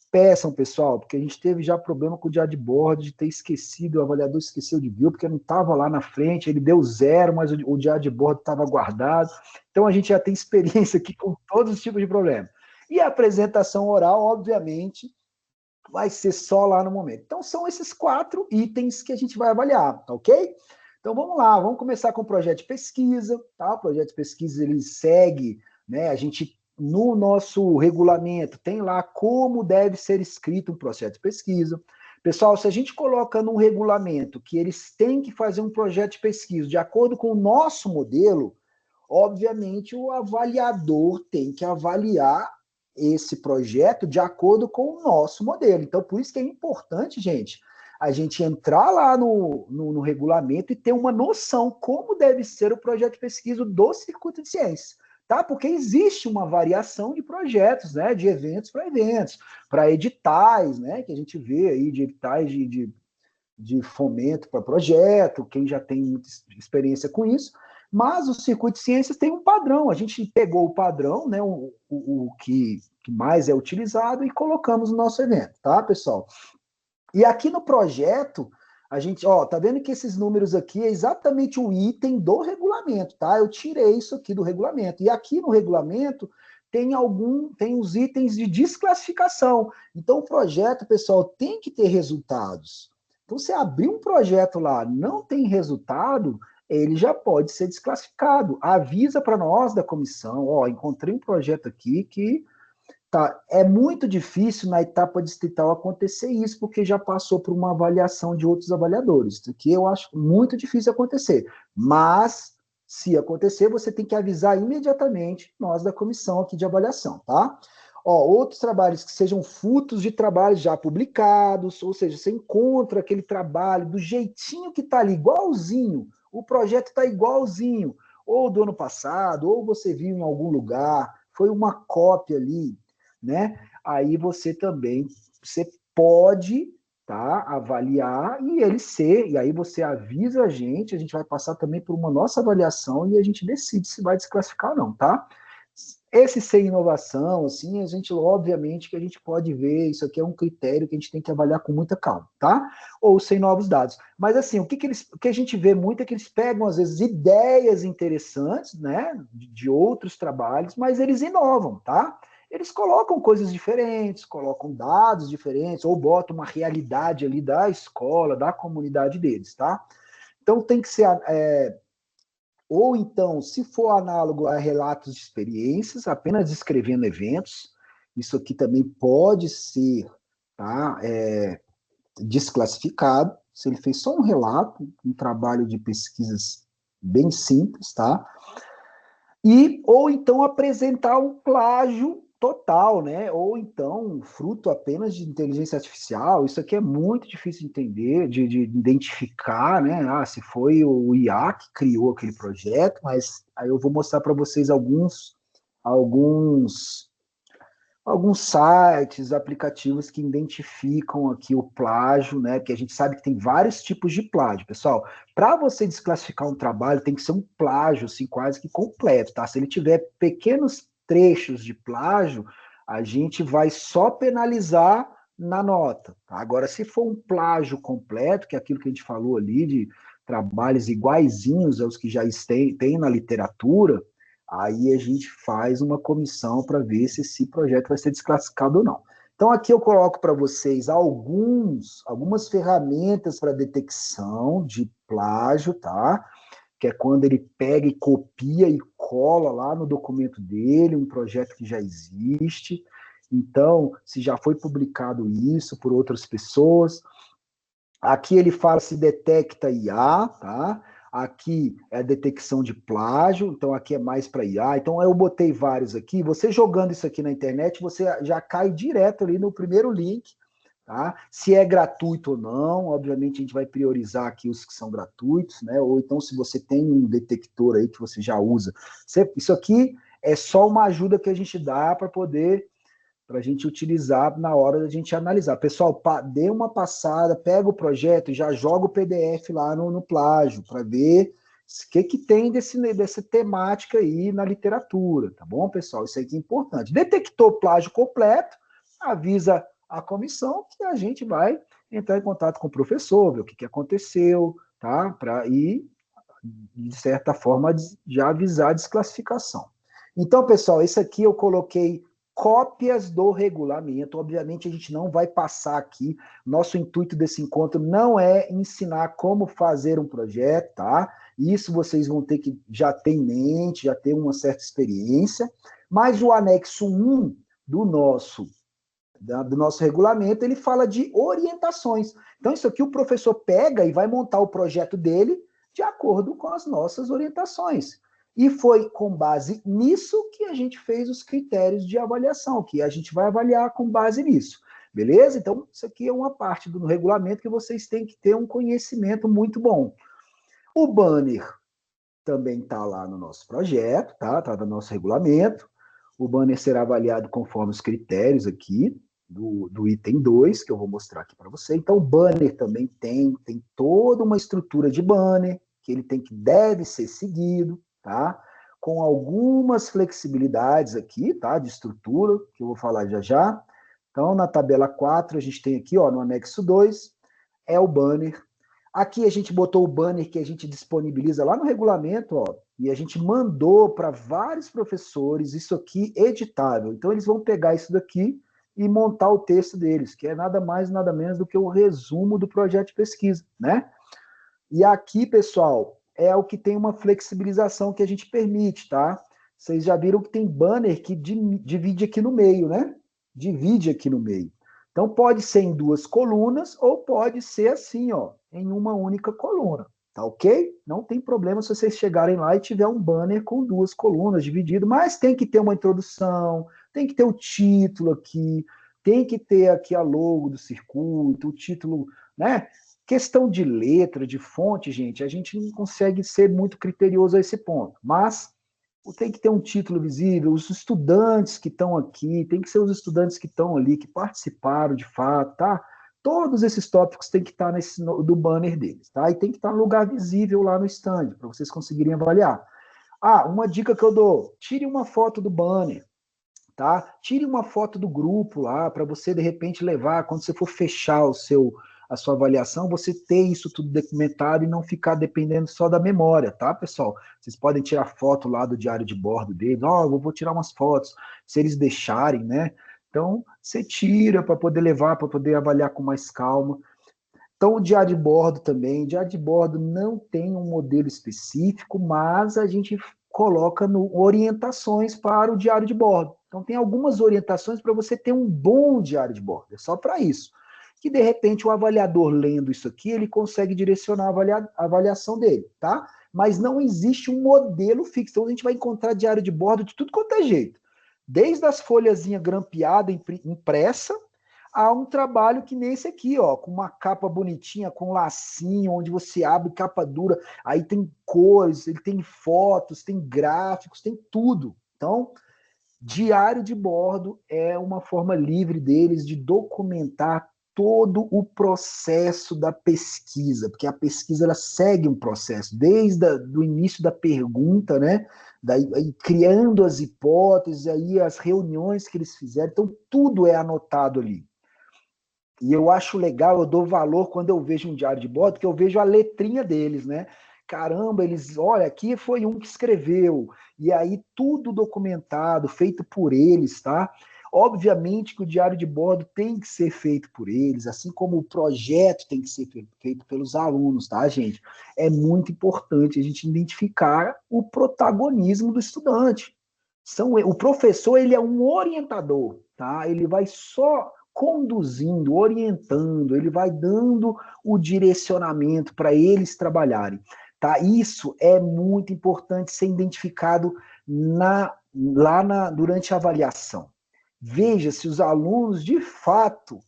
peçam, pessoal, porque a gente teve já problema com o diário de bordo, de ter esquecido, o avaliador esqueceu de ver, porque não estava lá na frente, ele deu 0, mas o diário de bordo estava guardado. Então a gente já tem experiência aqui com todos os tipos de problema. E a apresentação oral, obviamente, vai ser só lá no momento. Então são esses 4 itens que a gente vai avaliar, tá ok? Então vamos lá, vamos começar com o projeto de pesquisa, tá? O projeto de pesquisa ele segue, né? A gente no nosso regulamento tem lá como deve ser escrito um projeto de pesquisa. Pessoal, se a gente coloca num regulamento que eles têm que fazer um projeto de pesquisa de acordo com o nosso modelo, obviamente o avaliador tem que avaliar esse projeto de acordo com o nosso modelo. Então, por isso que é importante, gente, a gente entrar lá no regulamento e ter uma noção como deve ser o projeto de pesquisa do circuito de ciências, tá? Porque existe uma variação de projetos, né? De eventos, para editais, né? Que a gente vê aí de editais de fomento para projeto, quem já tem muita experiência com isso, mas o circuito de ciências tem um padrão, a gente pegou o padrão, né, o que mais é utilizado e colocamos no nosso evento, tá, pessoal? E aqui no projeto, a gente, ó, tá vendo que esses números aqui é exatamente o item do regulamento, tá? Eu tirei isso aqui do regulamento. E aqui no regulamento tem os itens de desclassificação. Então o projeto, pessoal, tem que ter resultados. Então, se abrir um projeto lá, não tem resultado, ele já pode ser desclassificado. Avisa para nós da comissão, ó, encontrei um projeto aqui que Tá, é muito difícil na etapa distrital acontecer isso, porque já passou por uma avaliação de outros avaliadores, o que eu acho muito difícil acontecer. Mas, se acontecer, você tem que avisar imediatamente nós da comissão aqui de avaliação, tá? Ó, outros trabalhos que sejam frutos de trabalhos já publicados, ou seja, você encontra aquele trabalho do jeitinho que tá ali, igualzinho, o projeto está igualzinho, ou do ano passado, ou você viu em algum lugar, foi uma cópia ali, né? Aí você também, você pode, tá, avaliar e ele ser, e aí você avisa a gente vai passar também por uma nossa avaliação e a gente decide se vai desclassificar ou não, tá? Esse sem inovação, assim, a gente, obviamente, que a gente pode ver, isso aqui é um critério que a gente tem que avaliar com muita calma, tá? Ou sem novos dados. Mas, assim, o que a gente vê muito é que eles pegam, às vezes, ideias interessantes, né, de outros trabalhos, mas eles inovam, tá? Eles colocam coisas diferentes, colocam dados diferentes, ou botam uma realidade ali da escola, da comunidade deles, tá? Então, tem que ser... ou então, se for análogo a relatos de experiências, apenas descrevendo eventos, isso aqui também pode ser, tá, desclassificado. Se ele fez só um relato, um trabalho de pesquisas bem simples, tá? Ou então apresentar um plágio total, né? Ou então fruto apenas de inteligência artificial. Isso aqui é muito difícil de entender, de identificar, né? Ah, se foi o IA que criou aquele projeto, mas aí eu vou mostrar para vocês alguns alguns sites, aplicativos que identificam aqui o plágio, né? Que a gente sabe que tem vários tipos de plágio, pessoal. Para você desclassificar um trabalho, tem que ser um plágio, assim, quase que completo, tá? Se ele tiver pequenos trechos de plágio, a gente vai só penalizar na nota, tá? Agora, se for um plágio completo, que é aquilo que a gente falou ali, de trabalhos iguaizinhos aos que já tem na literatura, aí a gente faz uma comissão para ver se esse projeto vai ser desclassificado ou não. Então, aqui eu coloco para vocês algumas ferramentas para detecção de plágio, tá? Que é quando ele pega e copia e cola lá no documento dele, um projeto que já existe. Então, se já foi publicado isso por outras pessoas. Aqui ele fala se detecta IA, tá? Aqui é a detecção de plágio, então aqui é mais para IA. Então eu botei vários aqui. Você jogando isso aqui na internet, você já cai direto ali no primeiro link, tá? Se é gratuito ou não, obviamente a gente vai priorizar aqui os que são gratuitos, né? Ou então se você tem um detector aí que você já usa. Isso aqui é só uma ajuda que a gente dá para poder para a gente utilizar na hora da gente analisar. Pessoal, dê uma passada, pega o projeto e já joga o PDF lá no plágio, para ver o que tem dessa temática aí na literatura, tá bom, pessoal? Isso aqui é importante. Detectou plágio completo, avisa a comissão que a gente vai entrar em contato com o professor, ver o que aconteceu, tá? Para ir, de certa forma, já avisar a desclassificação. Então, pessoal, esse aqui eu coloquei cópias do regulamento. Obviamente, a gente não vai passar aqui. Nosso intuito desse encontro não é ensinar como fazer um projeto, tá? Isso vocês vão ter que já ter em mente, já ter uma certa experiência. Mas o anexo 1 do nosso regulamento, ele fala de orientações. Então, isso aqui o professor pega e vai montar o projeto dele de acordo com as nossas orientações. E foi com base nisso que a gente fez os critérios de avaliação, que a gente vai avaliar com base nisso. Beleza? Então, isso aqui é uma parte do regulamento que vocês têm que ter um conhecimento muito bom. O banner também está lá no nosso projeto, tá? Está no nosso regulamento. O banner será avaliado conforme os critérios aqui do item 2, que eu vou mostrar aqui para você. Então, o banner também tem toda uma estrutura de banner, que ele deve ser seguido, tá? Com algumas flexibilidades aqui, tá? De estrutura, que eu vou falar já já. Então, na tabela 4, a gente tem aqui, ó, no anexo 2, é o banner. Aqui a gente botou o banner que a gente disponibiliza lá no regulamento, ó, e a gente mandou para vários professores isso aqui editável. Então, eles vão pegar isso daqui e montar o texto deles, que é nada mais, nada menos do que o resumo do projeto de pesquisa, né? E aqui, pessoal, é o que tem uma flexibilização que a gente permite, tá? Vocês já viram que tem banner que divide aqui no meio, né? divide aqui no meio. Então, pode ser em 2 colunas ou pode ser assim, ó, em uma única coluna. Tá ok? Não tem problema se vocês chegarem lá e tiver um banner com 2 colunas dividido, mas tem que ter uma introdução, tem que ter o título aqui, tem que ter aqui a logo do circuito, o título, né? Questão de letra, de fonte, gente, a gente não consegue ser muito criterioso a esse ponto, mas tem que ter um título visível, os estudantes que estão aqui, tem que ser os estudantes que estão ali, que participaram de fato, tá? Todos esses tópicos têm que estar do banner deles, tá? E tem que estar no lugar visível lá no stand, para vocês conseguirem avaliar. Ah, uma dica que eu dou, tire uma foto do banner, tá? Tire uma foto do grupo lá, para você, de repente, levar, quando você for fechar a sua avaliação, você ter isso tudo documentado e não ficar dependendo só da memória, tá, pessoal? Vocês podem tirar foto lá do diário de bordo deles, eu vou tirar umas fotos, se eles deixarem, né? Então, você tira para poder levar, para poder avaliar com mais calma. Então, o diário de bordo também. O diário de bordo não tem um modelo específico, mas a gente coloca orientações para o diário de bordo. Então, tem algumas orientações para você ter um bom diário de bordo. É só para isso. Que, de repente, o avaliador lendo isso aqui, ele consegue direcionar a avaliação dele, tá? Mas não existe um modelo fixo. Então, a gente vai encontrar diário de bordo de tudo quanto é jeito. Desde as folhazinhas grampeadas, impressa, há um trabalho que nem esse aqui, ó, com uma capa bonitinha, com lacinho, onde você abre capa dura, aí tem cores, ele tem fotos, tem gráficos, tem tudo. Então, diário de bordo é uma forma livre deles de documentar todo o processo da pesquisa, porque a pesquisa ela segue um processo, desde o início da pergunta, né? Daí, aí, criando as hipóteses, aí as reuniões que eles fizeram, então tudo é anotado ali. E eu acho legal, eu dou valor quando eu vejo um diário de bordo, que eu vejo a letrinha deles, né? Caramba, eles, olha, aqui foi um que escreveu, e aí tudo documentado, feito por eles, tá? Obviamente que o diário de bordo tem que ser feito por eles, assim como o projeto tem que ser feito pelos alunos, tá, gente? É muito importante a gente identificar o protagonismo do estudante. O professor, ele é um orientador, tá? Ele vai só conduzindo, orientando, ele vai dando o direcionamento para eles trabalharem. Tá? Isso é muito importante ser identificado durante a avaliação. Veja se os alunos, de fato,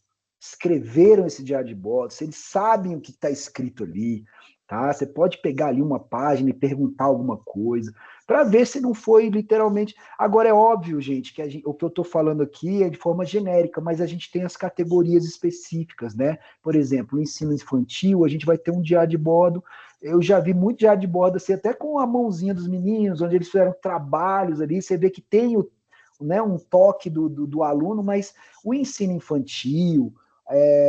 escreveram esse diário de bordo, se eles sabem o que está escrito ali. Tá? Você pode pegar ali uma página e perguntar alguma coisa, para ver se não foi literalmente. Agora, é óbvio, gente, que o que eu estou falando aqui é de forma genérica, mas a gente tem as categorias específicas, né? Por exemplo, o ensino infantil, a gente vai ter um diário de bordo. Eu já vi muito diário de bordo, assim, até com a mãozinha dos meninos, onde eles fizeram trabalhos ali, você vê que tem né, um toque do aluno, mas o ensino infantil,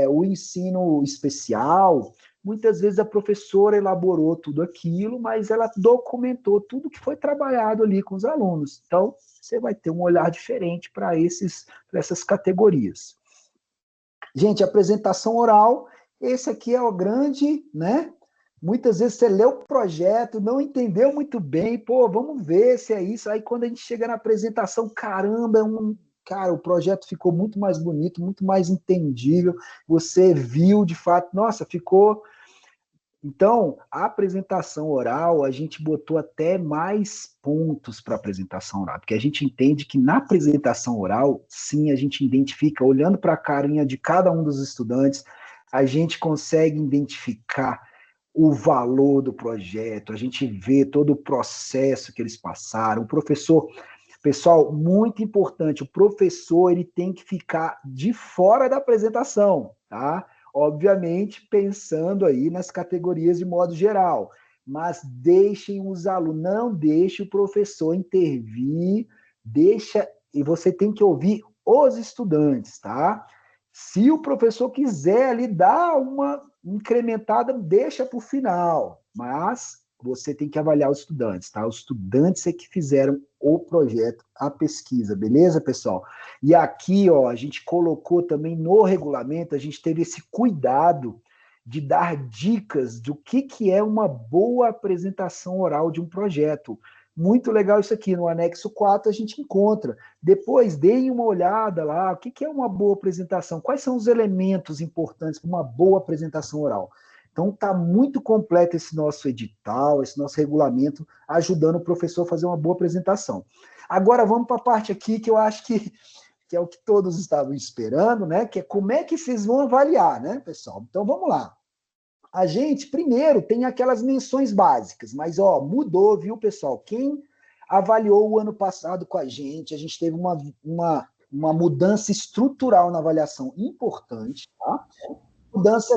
o ensino especial, muitas vezes a professora elaborou tudo aquilo, mas ela documentou tudo que foi trabalhado ali com os alunos. Então, você vai ter um olhar diferente para essas categorias. Gente, apresentação oral, esse aqui é o grande, né? Muitas vezes você lê o projeto, não entendeu muito bem, pô, vamos ver se é isso. Aí quando a gente chega na apresentação, caramba, cara, o projeto ficou muito mais bonito, muito mais entendível. Você viu de fato, nossa, ficou. Então, a apresentação oral, a gente botou até mais pontos para a apresentação oral, porque a gente entende que na apresentação oral, sim, a gente identifica, olhando para a carinha de cada um dos estudantes, a gente consegue identificar o valor do projeto, a gente vê todo o processo que eles passaram. O professor, pessoal, muito importante, o professor ele tem que ficar de fora da apresentação, tá? Obviamente, pensando aí nas categorias de modo geral, mas deixem os alunos, não deixe o professor intervir, e você tem que ouvir os estudantes, tá? Se o professor quiser ali dar uma incrementada, deixa para o final, mas você tem que avaliar os estudantes, tá? Os estudantes é que fizeram o projeto, a pesquisa, beleza, pessoal? E aqui, ó, a gente colocou também no regulamento, a gente teve esse cuidado de dar dicas do que é uma boa apresentação oral de um projeto. Muito legal isso aqui, no anexo 4 a gente encontra. Depois, deem uma olhada lá, o que é uma boa apresentação, quais são os elementos importantes para uma boa apresentação oral. Então, está muito completo esse nosso edital, esse nosso regulamento, ajudando o professor a fazer uma boa apresentação. Agora, vamos para a parte aqui que eu acho que é o que todos estavam esperando, né? Que é como é que vocês vão avaliar, né, pessoal? Então, vamos lá. A gente, primeiro, tem aquelas menções básicas, mas, ó, mudou, viu, pessoal? Quem avaliou o ano passado com a gente teve uma mudança estrutural na avaliação importante, tá? Mudança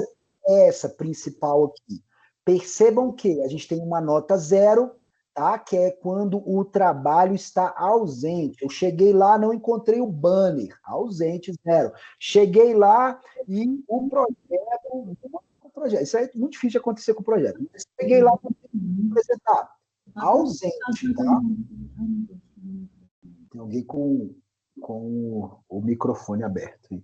é essa principal aqui. Percebam que a gente tem uma nota 0, tá? Que é quando o trabalho está ausente. Eu cheguei lá, não encontrei o banner, ausente, 0. Cheguei lá e o projeto. Isso é muito difícil de acontecer com o projeto. Cheguei lá para apresentar, ausente, tá? Tem alguém com o microfone aberto.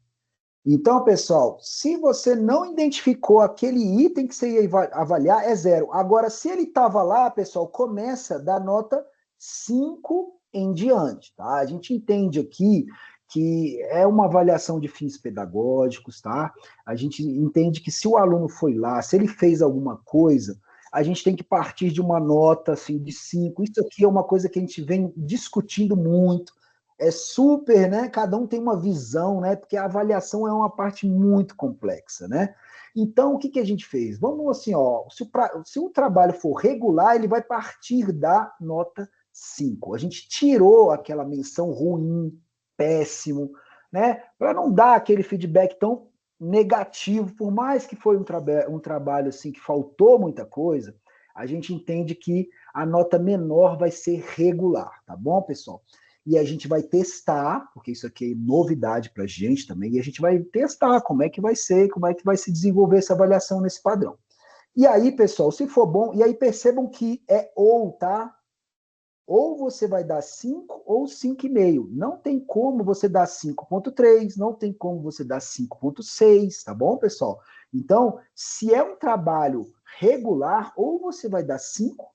Então, pessoal, se você não identificou aquele item que você ia avaliar, é 0. Agora, se ele estava lá, pessoal, começa da nota 5 em diante, tá? A gente entende aqui que é uma avaliação de fins pedagógicos, tá? A gente entende que se o aluno foi lá, se ele fez alguma coisa, a gente tem que partir de uma nota assim, de 5. Isso aqui é uma coisa que a gente vem discutindo muito, é super, né? Cada um tem uma visão, né? Porque a avaliação é uma parte muito complexa, né? Então, o que a gente fez? Vamos assim, ó, se o trabalho for regular, ele vai partir da nota 5. A gente tirou aquela menção ruim, péssimo, né? Para não dar aquele feedback tão negativo, por mais que foi um trabalho assim que faltou muita coisa, a gente entende que a nota menor vai ser regular, tá bom, pessoal? E a gente vai testar, porque isso aqui é novidade para a gente também, e a gente vai testar como é que vai ser, como é que vai se desenvolver essa avaliação nesse padrão. E aí, pessoal, se for bom, e aí percebam que é ou, tá? Ou você vai dar 5 ou 5,5. Não tem como você dar 5,3, não tem como você dar 5,6, tá bom, pessoal? Então, se é um trabalho regular, ou você vai dar 5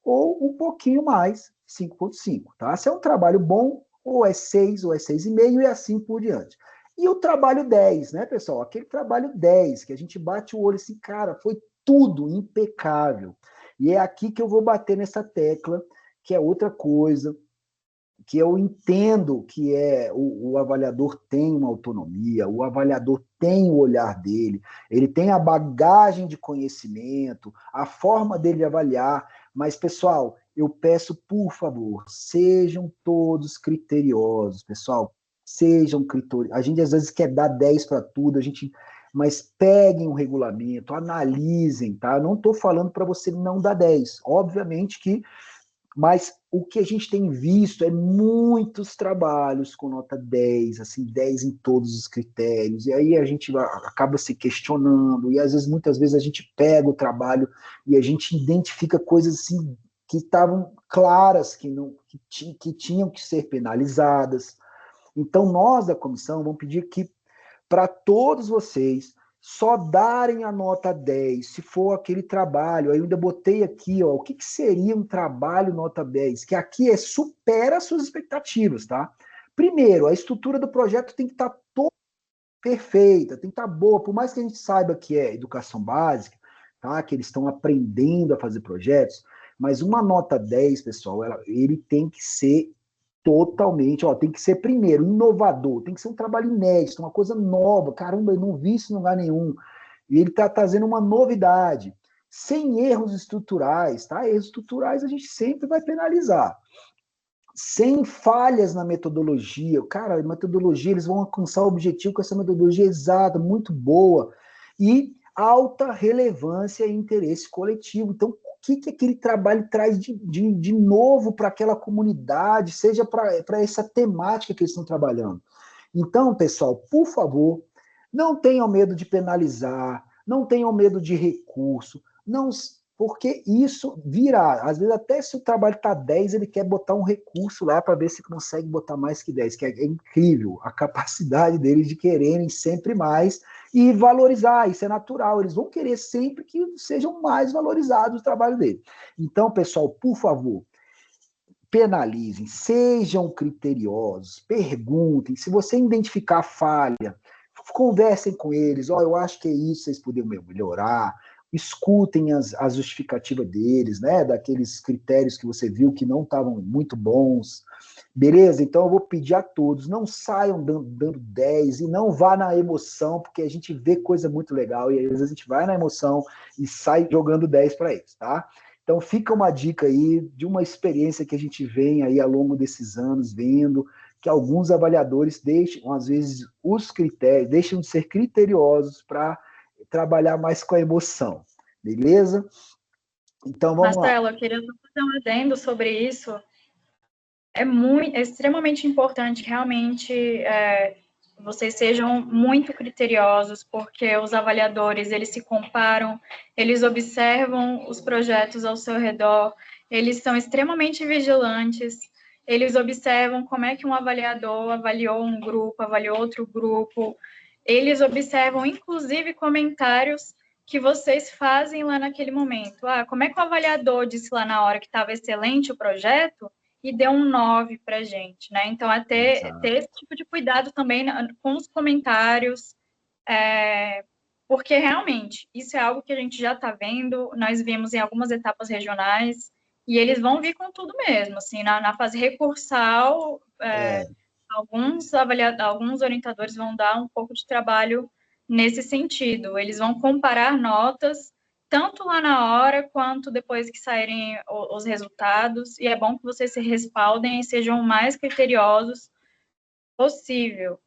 ou um pouquinho mais, 5,5, tá? Se é um trabalho bom, ou é 6, ou é 6,5 e assim por diante. E o trabalho 10, né, pessoal? Aquele trabalho 10, que a gente bate o olho assim, cara, foi tudo impecável. E é aqui que eu vou bater nessa tecla, que é outra coisa, que eu entendo que o avaliador tem uma autonomia, o avaliador tem o olhar dele, ele tem a bagagem de conhecimento, a forma dele avaliar, mas, pessoal, eu peço, por favor, sejam todos criteriosos, pessoal, sejam criteriosos. A gente, às vezes, quer dar 10 para tudo, mas peguem o regulamento, analisem, tá? Eu não estou falando para você não dar 10, obviamente que mas o que a gente tem visto é muitos trabalhos com nota 10, assim, 10 em todos os critérios, e aí a gente acaba se questionando, e às vezes, muitas vezes a gente pega o trabalho e a gente identifica coisas assim que estavam claras, que tinham que ser penalizadas. Então, nós da comissão vamos pedir que para todos vocês só darem a nota 10 se for aquele trabalho. Eu ainda botei aqui, ó, o que seria um trabalho nota 10? Que aqui supera as suas expectativas, tá? Primeiro, a estrutura do projeto tem que estar toda perfeita, tem que estar boa, por mais que a gente saiba que é educação básica, tá? Que eles estão aprendendo a fazer projetos, mas uma nota 10, pessoal, ele tem que ser totalmente, ó, tem que ser primeiro, inovador, tem que ser um trabalho inédito, uma coisa nova, caramba, eu não vi isso em lugar nenhum, e ele está trazendo uma novidade, sem erros estruturais, tá? Erros estruturais a gente sempre vai penalizar, sem falhas na metodologia, cara, a metodologia, eles vão alcançar o objetivo com essa metodologia exata, muito boa, e alta relevância e interesse coletivo, então que aquele trabalho traz de novo para aquela comunidade, seja para essa temática que eles estão trabalhando. Então, pessoal, por favor, não tenham medo de penalizar, não tenham medo de recurso, não, porque isso virá. Às vezes, até se o trabalho está 10, ele quer botar um recurso lá para ver se consegue botar mais que 10, que é incrível a capacidade deles de quererem sempre mais e valorizar, isso é natural, eles vão querer sempre que sejam mais valorizados o trabalho dele. Então, pessoal, por favor, penalizem, sejam criteriosos, perguntem. Se você identificar falha, conversem com eles. Eu acho que é isso, vocês poderiam melhorar. Escutem as justificativas deles, né? Daqueles critérios que você viu que não estavam muito bons. Beleza? Então eu vou pedir a todos, não saiam dando 10 e não vá na emoção, porque a gente vê coisa muito legal e às vezes a gente vai na emoção e sai jogando 10 para eles, tá? Então fica uma dica aí de uma experiência que a gente vem aí ao longo desses anos vendo que alguns avaliadores deixam, às vezes, os critérios, deixam de ser criteriosos para trabalhar mais com a emoção, beleza? Então vamos lá. Marcelo, eu queria só fazer um adendo sobre isso. É extremamente importante realmente vocês sejam muito criteriosos, porque os avaliadores, eles se comparam, eles observam os projetos ao seu redor, eles são extremamente vigilantes, eles observam como é que um avaliador avaliou um grupo, avaliou outro grupo, eles observam, inclusive, comentários que vocês fazem lá naquele momento. Como é que o avaliador disse lá na hora que estava excelente o projeto, e deu um 9 para a gente, né? Então, é ter esse tipo de cuidado também com os comentários, porque realmente isso é algo que a gente já está vendo, nós vimos em algumas etapas regionais, e eles vão vir com tudo mesmo, assim, na fase recursal, alguns orientadores vão dar um pouco de trabalho nesse sentido, eles vão comparar notas tanto lá na hora quanto depois que saírem os resultados, e é bom que vocês se respaldem e sejam o mais criteriosos possível.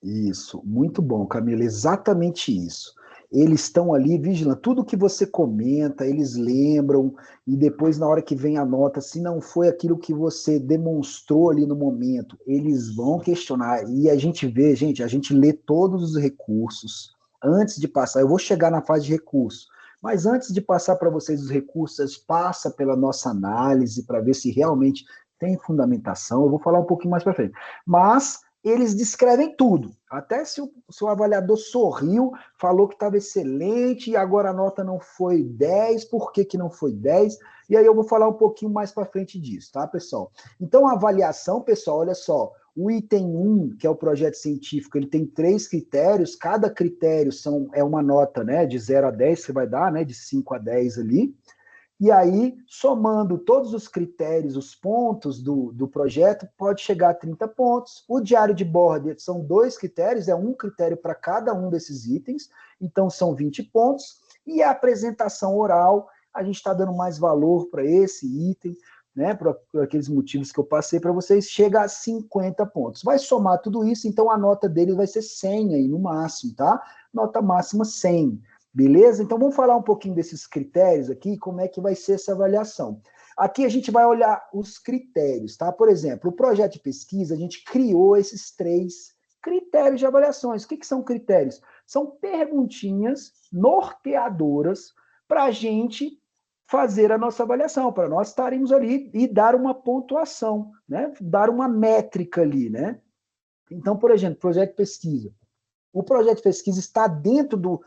Isso, muito bom, Camila, exatamente isso. Eles estão ali vigilando, tudo que você comenta, eles lembram, e depois, na hora que vem a nota, se não foi aquilo que você demonstrou ali no momento, eles vão questionar. E a gente vê, gente, a gente lê todos os recursos antes de passar. Eu vou chegar na fase de recurso, mas antes de passar para vocês os recursos, passa pela nossa análise para ver se realmente tem fundamentação. Eu vou falar um pouquinho mais para frente. Mas eles descrevem tudo. Até se o avaliador sorriu, falou que estava excelente, e agora a nota não foi 10, por que, que não foi 10? E aí eu vou falar um pouquinho mais para frente disso, tá, pessoal? Então, a avaliação, pessoal, olha só, o item 1, que é o projeto científico, ele tem 3 critérios, cada critério é uma nota, né, de 0 a 10, você vai dar, né, de 5 a 10 ali. E aí, somando todos os critérios, os pontos do projeto, pode chegar a 30 pontos. O diário de bordo são 2 critérios, é um critério para cada um desses itens, então são 20 pontos. E a apresentação oral, a gente está dando mais valor para esse item, né, por aqueles motivos que eu passei para vocês, chega a 50 pontos. Vai somar tudo isso, então a nota dele vai ser 100 aí no máximo, tá? Nota máxima 100. Beleza? Então vamos falar um pouquinho desses critérios aqui, como é que vai ser essa avaliação. Aqui a gente vai olhar os critérios, tá? Por exemplo, o projeto de pesquisa, a gente criou esses 3 critérios de avaliações. O que são critérios? São perguntinhas norteadoras para a gente fazer a nossa avaliação, para nós estarmos ali e dar uma pontuação, né? Dar uma métrica ali, né? Então, por exemplo, projeto de pesquisa. O projeto de pesquisa está dentro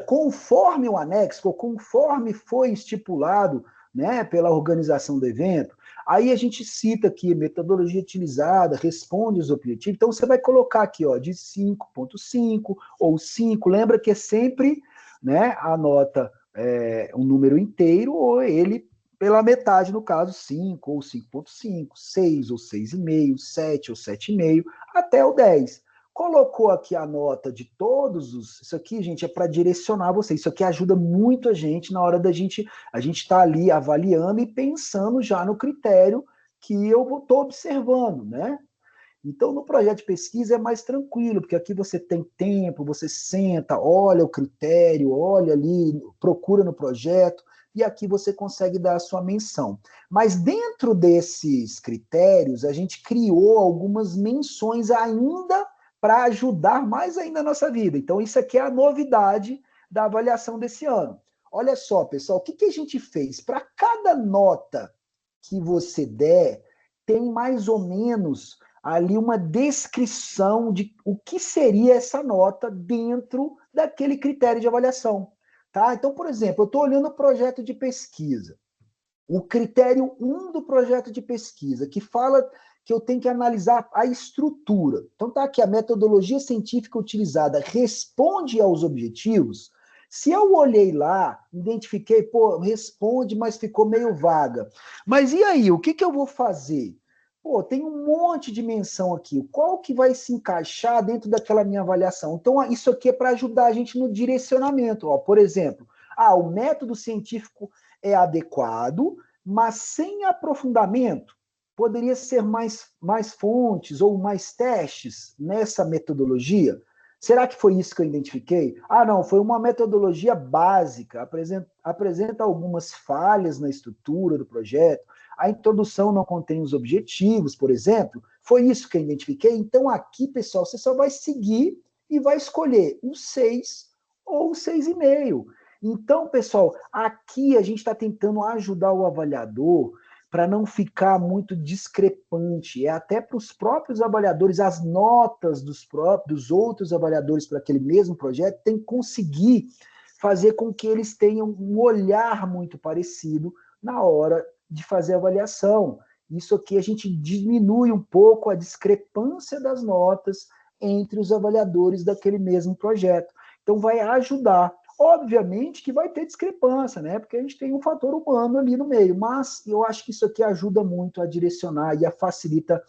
conforme o anexo, ou conforme foi estipulado, né, pela organização do evento. Aí a gente cita aqui metodologia utilizada, responde os objetivos. Então você vai colocar aqui, ó, de 5,5 ou 5. Lembra que é sempre, né, a nota um número inteiro ou ele pela metade, no caso 5 ou 5,5, 6 ou 6,5, 7 ou 7,5, até o 10. Colocou aqui a nota de todos os... Isso aqui, gente, é para direcionar você. Isso aqui ajuda muito a gente na hora da gente... A gente está ali avaliando e pensando já no critério que eu estou observando, né? Então, no projeto de pesquisa é mais tranquilo, porque aqui você tem tempo, você senta, olha o critério, olha ali, procura no projeto, e aqui você consegue dar a sua menção. Mas dentro desses critérios, a gente criou algumas menções ainda para ajudar mais ainda a nossa vida. Então, isso aqui é a novidade da avaliação desse ano. Olha só, pessoal, o que a gente fez? Para cada nota que você der, tem mais ou menos ali uma descrição de o que seria essa nota dentro daquele critério de avaliação. Tá? Então, por exemplo, eu estou olhando o projeto de pesquisa. O critério 1 do projeto de pesquisa, que fala que eu tenho que analisar a estrutura. Então tá aqui, a metodologia científica utilizada responde aos objetivos. Se eu olhei lá, identifiquei, pô, responde, mas ficou meio vaga. Mas e aí, o que eu vou fazer? Pô, tem um monte de menção aqui. Qual que vai se encaixar dentro daquela minha avaliação? Então, isso aqui é para ajudar a gente no direcionamento. Ó, por exemplo, o método científico é adequado, mas sem aprofundamento. Poderia ser mais fontes ou mais testes nessa metodologia? Será que foi isso que eu identifiquei? Não, foi uma metodologia básica, apresenta algumas falhas na estrutura do projeto, a introdução não contém os objetivos, por exemplo. Foi isso que eu identifiquei? Então, aqui, pessoal, você só vai seguir e vai escolher o 6 ou o 6,5. Então, pessoal, aqui a gente está tentando ajudar o avaliador para não ficar muito discrepante. É até para os próprios avaliadores, as notas dos outros avaliadores para aquele mesmo projeto tem que conseguir fazer com que eles tenham um olhar muito parecido na hora de fazer a avaliação. Isso aqui a gente diminui um pouco a discrepância das notas entre os avaliadores daquele mesmo projeto. Então, vai ajudar. Obviamente que vai ter discrepância, né? Porque a gente tem um fator humano ali no meio, mas eu acho que isso aqui ajuda muito a direcionar e a facilita,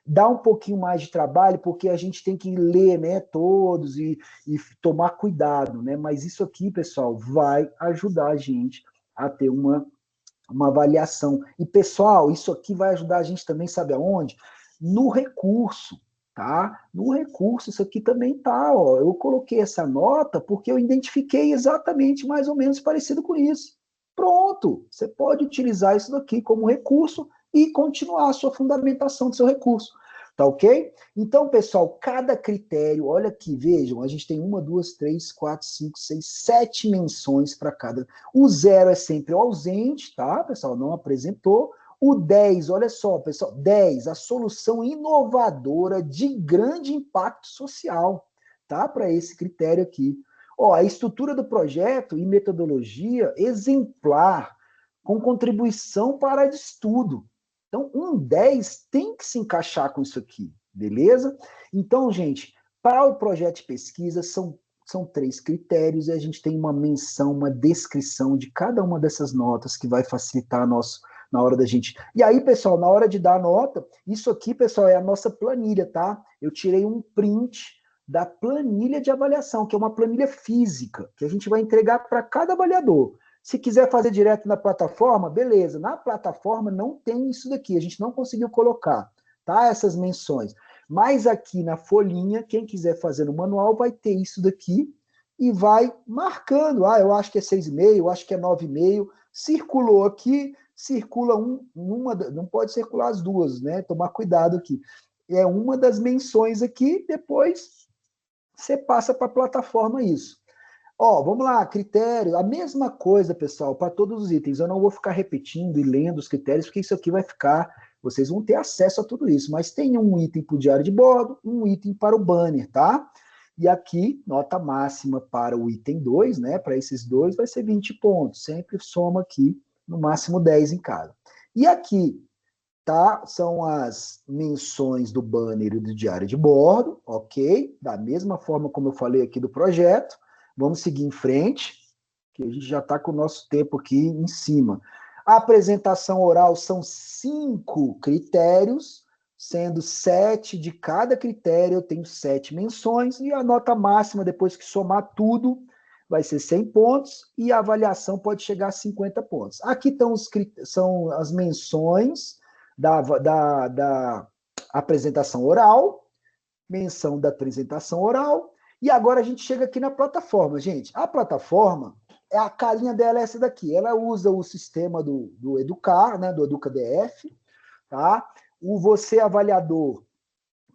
dá um pouquinho mais de trabalho, porque a gente tem que ler, né, todos e tomar cuidado, né? Mas isso aqui, pessoal, vai ajudar a gente a ter uma avaliação. E, pessoal, isso aqui vai ajudar a gente também, sabe aonde? No recurso, tá? No recurso, isso aqui também tá, ó. Eu coloquei essa nota porque eu identifiquei exatamente mais ou menos parecido com isso. Pronto, você pode utilizar isso daqui como recurso e continuar a sua fundamentação do seu recurso. Tá ok? Então, pessoal, cada critério, olha aqui, vejam, a gente tem 1, 2, 3, 4, 5, 6, 7 menções para cada. O 0 é sempre o ausente, tá, pessoal? Não apresentou. O 10, olha só, pessoal, 10, a solução inovadora de grande impacto social, tá? Para esse critério aqui. Ó, a estrutura do projeto e metodologia exemplar, com contribuição para de estudo. Então, um 10 tem que se encaixar com isso aqui, beleza? Então, gente, para o projeto de pesquisa, são 3 critérios e a gente tem uma menção, uma descrição de cada uma dessas notas que vai facilitar na hora da gente. E aí, pessoal, na hora de dar a nota, isso aqui, pessoal, é a nossa planilha, tá? Eu tirei um print da planilha de avaliação, que é uma planilha física, que a gente vai entregar para cada avaliador. Se quiser fazer direto na plataforma, beleza. Na plataforma não tem isso daqui, a gente não conseguiu colocar, tá? Essas menções. Mas aqui na folhinha, quem quiser fazer no manual vai ter isso daqui e vai marcando. Eu acho que é 6,5, eu acho que é 9,5. Circulou aqui, circula não pode circular as duas, né? Tomar cuidado aqui. É uma das menções aqui, depois você passa para a plataforma isso. Vamos lá, critério, a mesma coisa, pessoal, para todos os itens. Eu não vou ficar repetindo e lendo os critérios, porque isso aqui vai ficar, vocês vão ter acesso a tudo isso. Mas tem um item para o diário de bordo, um item para o banner, tá? E aqui, nota máxima para o item 2, né? Para esses dois, vai ser 20 pontos. Sempre soma aqui, no máximo 10 em cada. E aqui, tá? São as menções do banner e do diário de bordo, ok? Da mesma forma como eu falei aqui do projeto. Vamos seguir em frente, que a gente já está com o nosso tempo aqui em cima. A apresentação oral são 5 critérios, sendo 7 de cada critério, eu tenho 7 menções, e a nota máxima, depois que somar tudo, vai ser 100 pontos, e a avaliação pode chegar a 50 pontos. Aqui são as menções da apresentação oral, menção da apresentação oral, e agora a gente chega aqui na plataforma, gente. A plataforma, a carinha dela é essa daqui. Ela usa o sistema do Educar, né, do EducaDF, tá? Você, avaliador,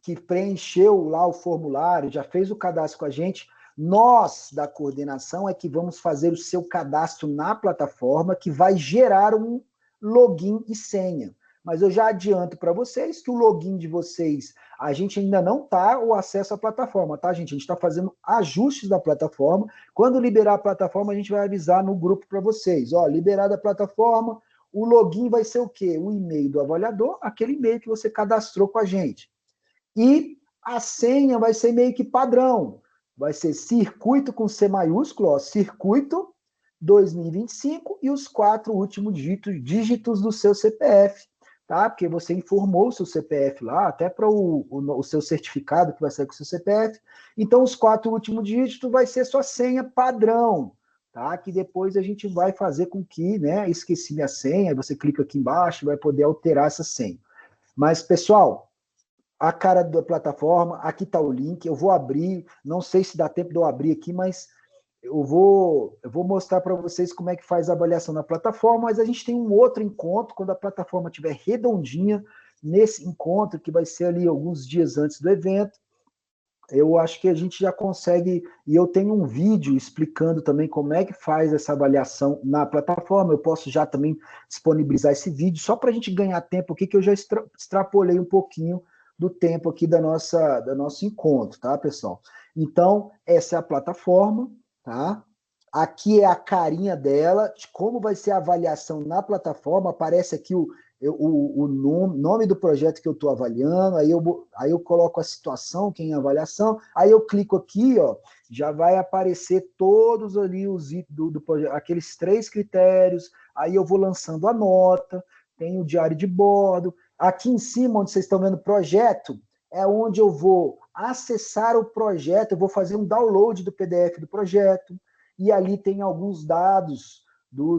que preencheu lá o formulário, já fez o cadastro com a gente, nós, da coordenação, é que vamos fazer o seu cadastro na plataforma, que vai gerar um login e senha. Mas eu já adianto para vocês que o login de vocês, a gente ainda não está o acesso à plataforma, tá, gente? A gente está fazendo ajustes da plataforma. Quando liberar a plataforma, a gente vai avisar no grupo para vocês. Liberada a plataforma, O login vai ser o quê? O e-mail do avaliador, aquele e-mail que você cadastrou com a gente. E a senha vai ser meio que padrão. Vai ser circuito com C maiúsculo, ó, circuito 2025 e os 4 últimos dígitos do seu CPF, tá? Porque você informou o seu CPF lá, até para o seu certificado que vai sair com o seu CPF. Então, os 4 últimos dígitos vai ser sua senha padrão, tá? Que depois a gente vai fazer com que, né? Esqueci minha senha, você clica aqui embaixo e vai poder alterar essa senha. Mas, pessoal, a cara da plataforma, aqui está o link, eu vou abrir, não sei se dá tempo de eu abrir aqui, mas eu vou mostrar para vocês como é que faz a avaliação na plataforma, mas a gente tem um outro encontro, quando a plataforma estiver redondinha, nesse encontro, que vai ser ali alguns dias antes do evento, eu acho que a gente já consegue, e eu tenho um vídeo explicando também como é que faz essa avaliação na plataforma, eu posso já também disponibilizar esse vídeo, só para a gente ganhar tempo aqui, que eu já extrapolei um pouquinho do tempo aqui do nosso encontro, tá, pessoal? Então, essa é a plataforma, tá? Aqui é a carinha dela, de como vai ser a avaliação na plataforma, aparece aqui o nome do projeto que eu estou avaliando, aí eu coloco a situação, quem é a avaliação, aí eu clico aqui, ó, já vai aparecer todos ali os itens do projeto, aqueles 3 critérios, aí eu vou lançando a nota, tem o diário de bordo, aqui em cima, onde vocês estão vendo projeto, é onde eu vou acessar o projeto, eu vou fazer um download do PDF do projeto, e ali tem alguns dados do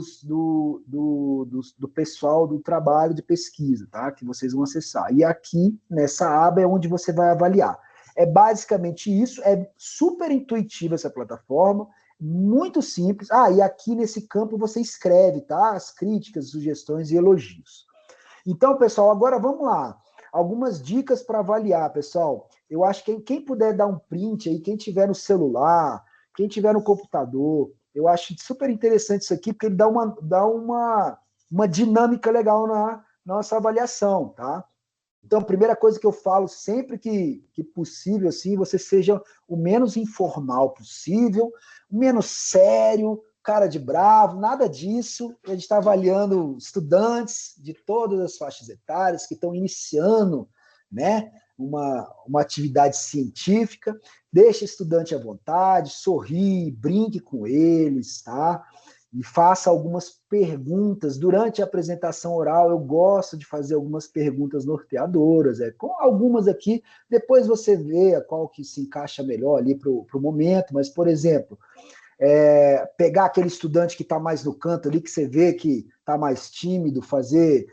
pessoal do trabalho de pesquisa, tá? Que vocês vão acessar. E aqui, nessa aba, é onde você vai avaliar. É basicamente isso, é super intuitiva essa plataforma, muito simples. Ah, e aqui nesse campo você escreve, tá? As críticas, sugestões e elogios. Então, pessoal, agora vamos lá. Algumas dicas para avaliar, pessoal. Eu acho que quem puder dar um print aí, quem tiver no celular, quem tiver no computador, eu acho super interessante isso aqui, porque ele dá uma dinâmica legal na nossa avaliação, tá? Então, a primeira coisa que eu falo sempre que possível, assim, você seja o menos informal possível, o menos sério, cara de bravo, nada disso. A gente está avaliando estudantes de todas as faixas etárias que estão iniciando, né, uma atividade científica. Deixe o estudante à vontade, sorri, brinque com eles, tá? E faça algumas perguntas. Durante a apresentação oral, eu gosto de fazer algumas perguntas norteadoras, com algumas aqui, depois você vê qual que se encaixa melhor ali para o momento, mas, por exemplo, pegar aquele estudante que está mais no canto ali, que você vê que está mais tímido, fazer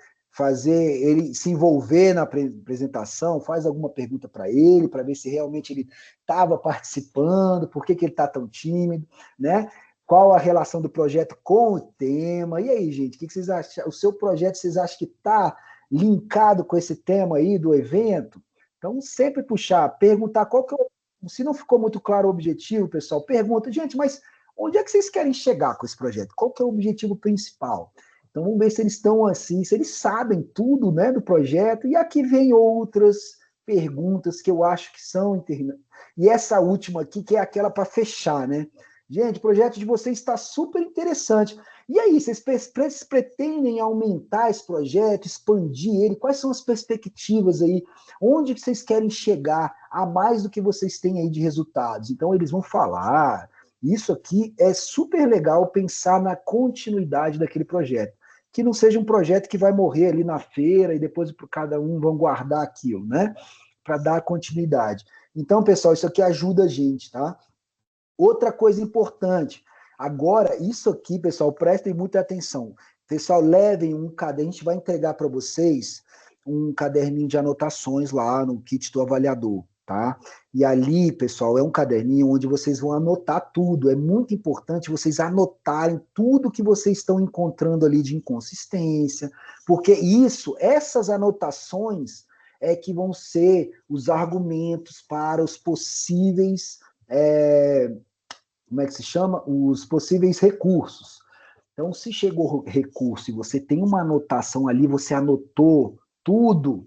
ele se envolver na apresentação, faz alguma pergunta para ele, para ver se realmente ele estava participando, por que ele está tão tímido, né? Qual a relação do projeto com o tema? E aí, gente, o que vocês acham? O seu projeto, vocês acham que está linkado com esse tema aí do evento? Então, sempre puxar, perguntar qual que é o... Se não ficou muito claro o objetivo, pessoal, pergunta, gente, mas onde é que vocês querem chegar com esse projeto? Qual que é o objetivo principal? Então, vamos ver se eles estão assim, se eles sabem tudo, né, do projeto. E aqui vem outras perguntas que eu acho que são interessantes. E essa última aqui, que é aquela para fechar, né? Gente, o projeto de vocês está super interessante. E aí, vocês pretendem aumentar esse projeto, expandir ele? Quais são as perspectivas aí? Onde vocês querem chegar a mais do que vocês têm aí de resultados? Então, eles vão falar. Isso aqui é super legal pensar na continuidade daquele projeto. Que não seja um projeto que vai morrer ali na feira e depois cada um vão guardar aquilo, né? Para dar continuidade. Então, pessoal, isso aqui ajuda a gente, tá? Outra coisa importante, agora, isso aqui, pessoal, prestem muita atenção. Pessoal, levem um caderno, a gente vai entregar para vocês um caderninho de anotações lá no kit do avaliador, tá? E ali, pessoal, é um caderninho onde vocês vão anotar tudo. É muito importante vocês anotarem tudo que vocês estão encontrando ali de inconsistência, porque essas anotações é que vão ser os argumentos para os possíveis... como é que se chama? Os possíveis recursos. Então, se chegou recurso e você tem uma anotação ali, você anotou tudo,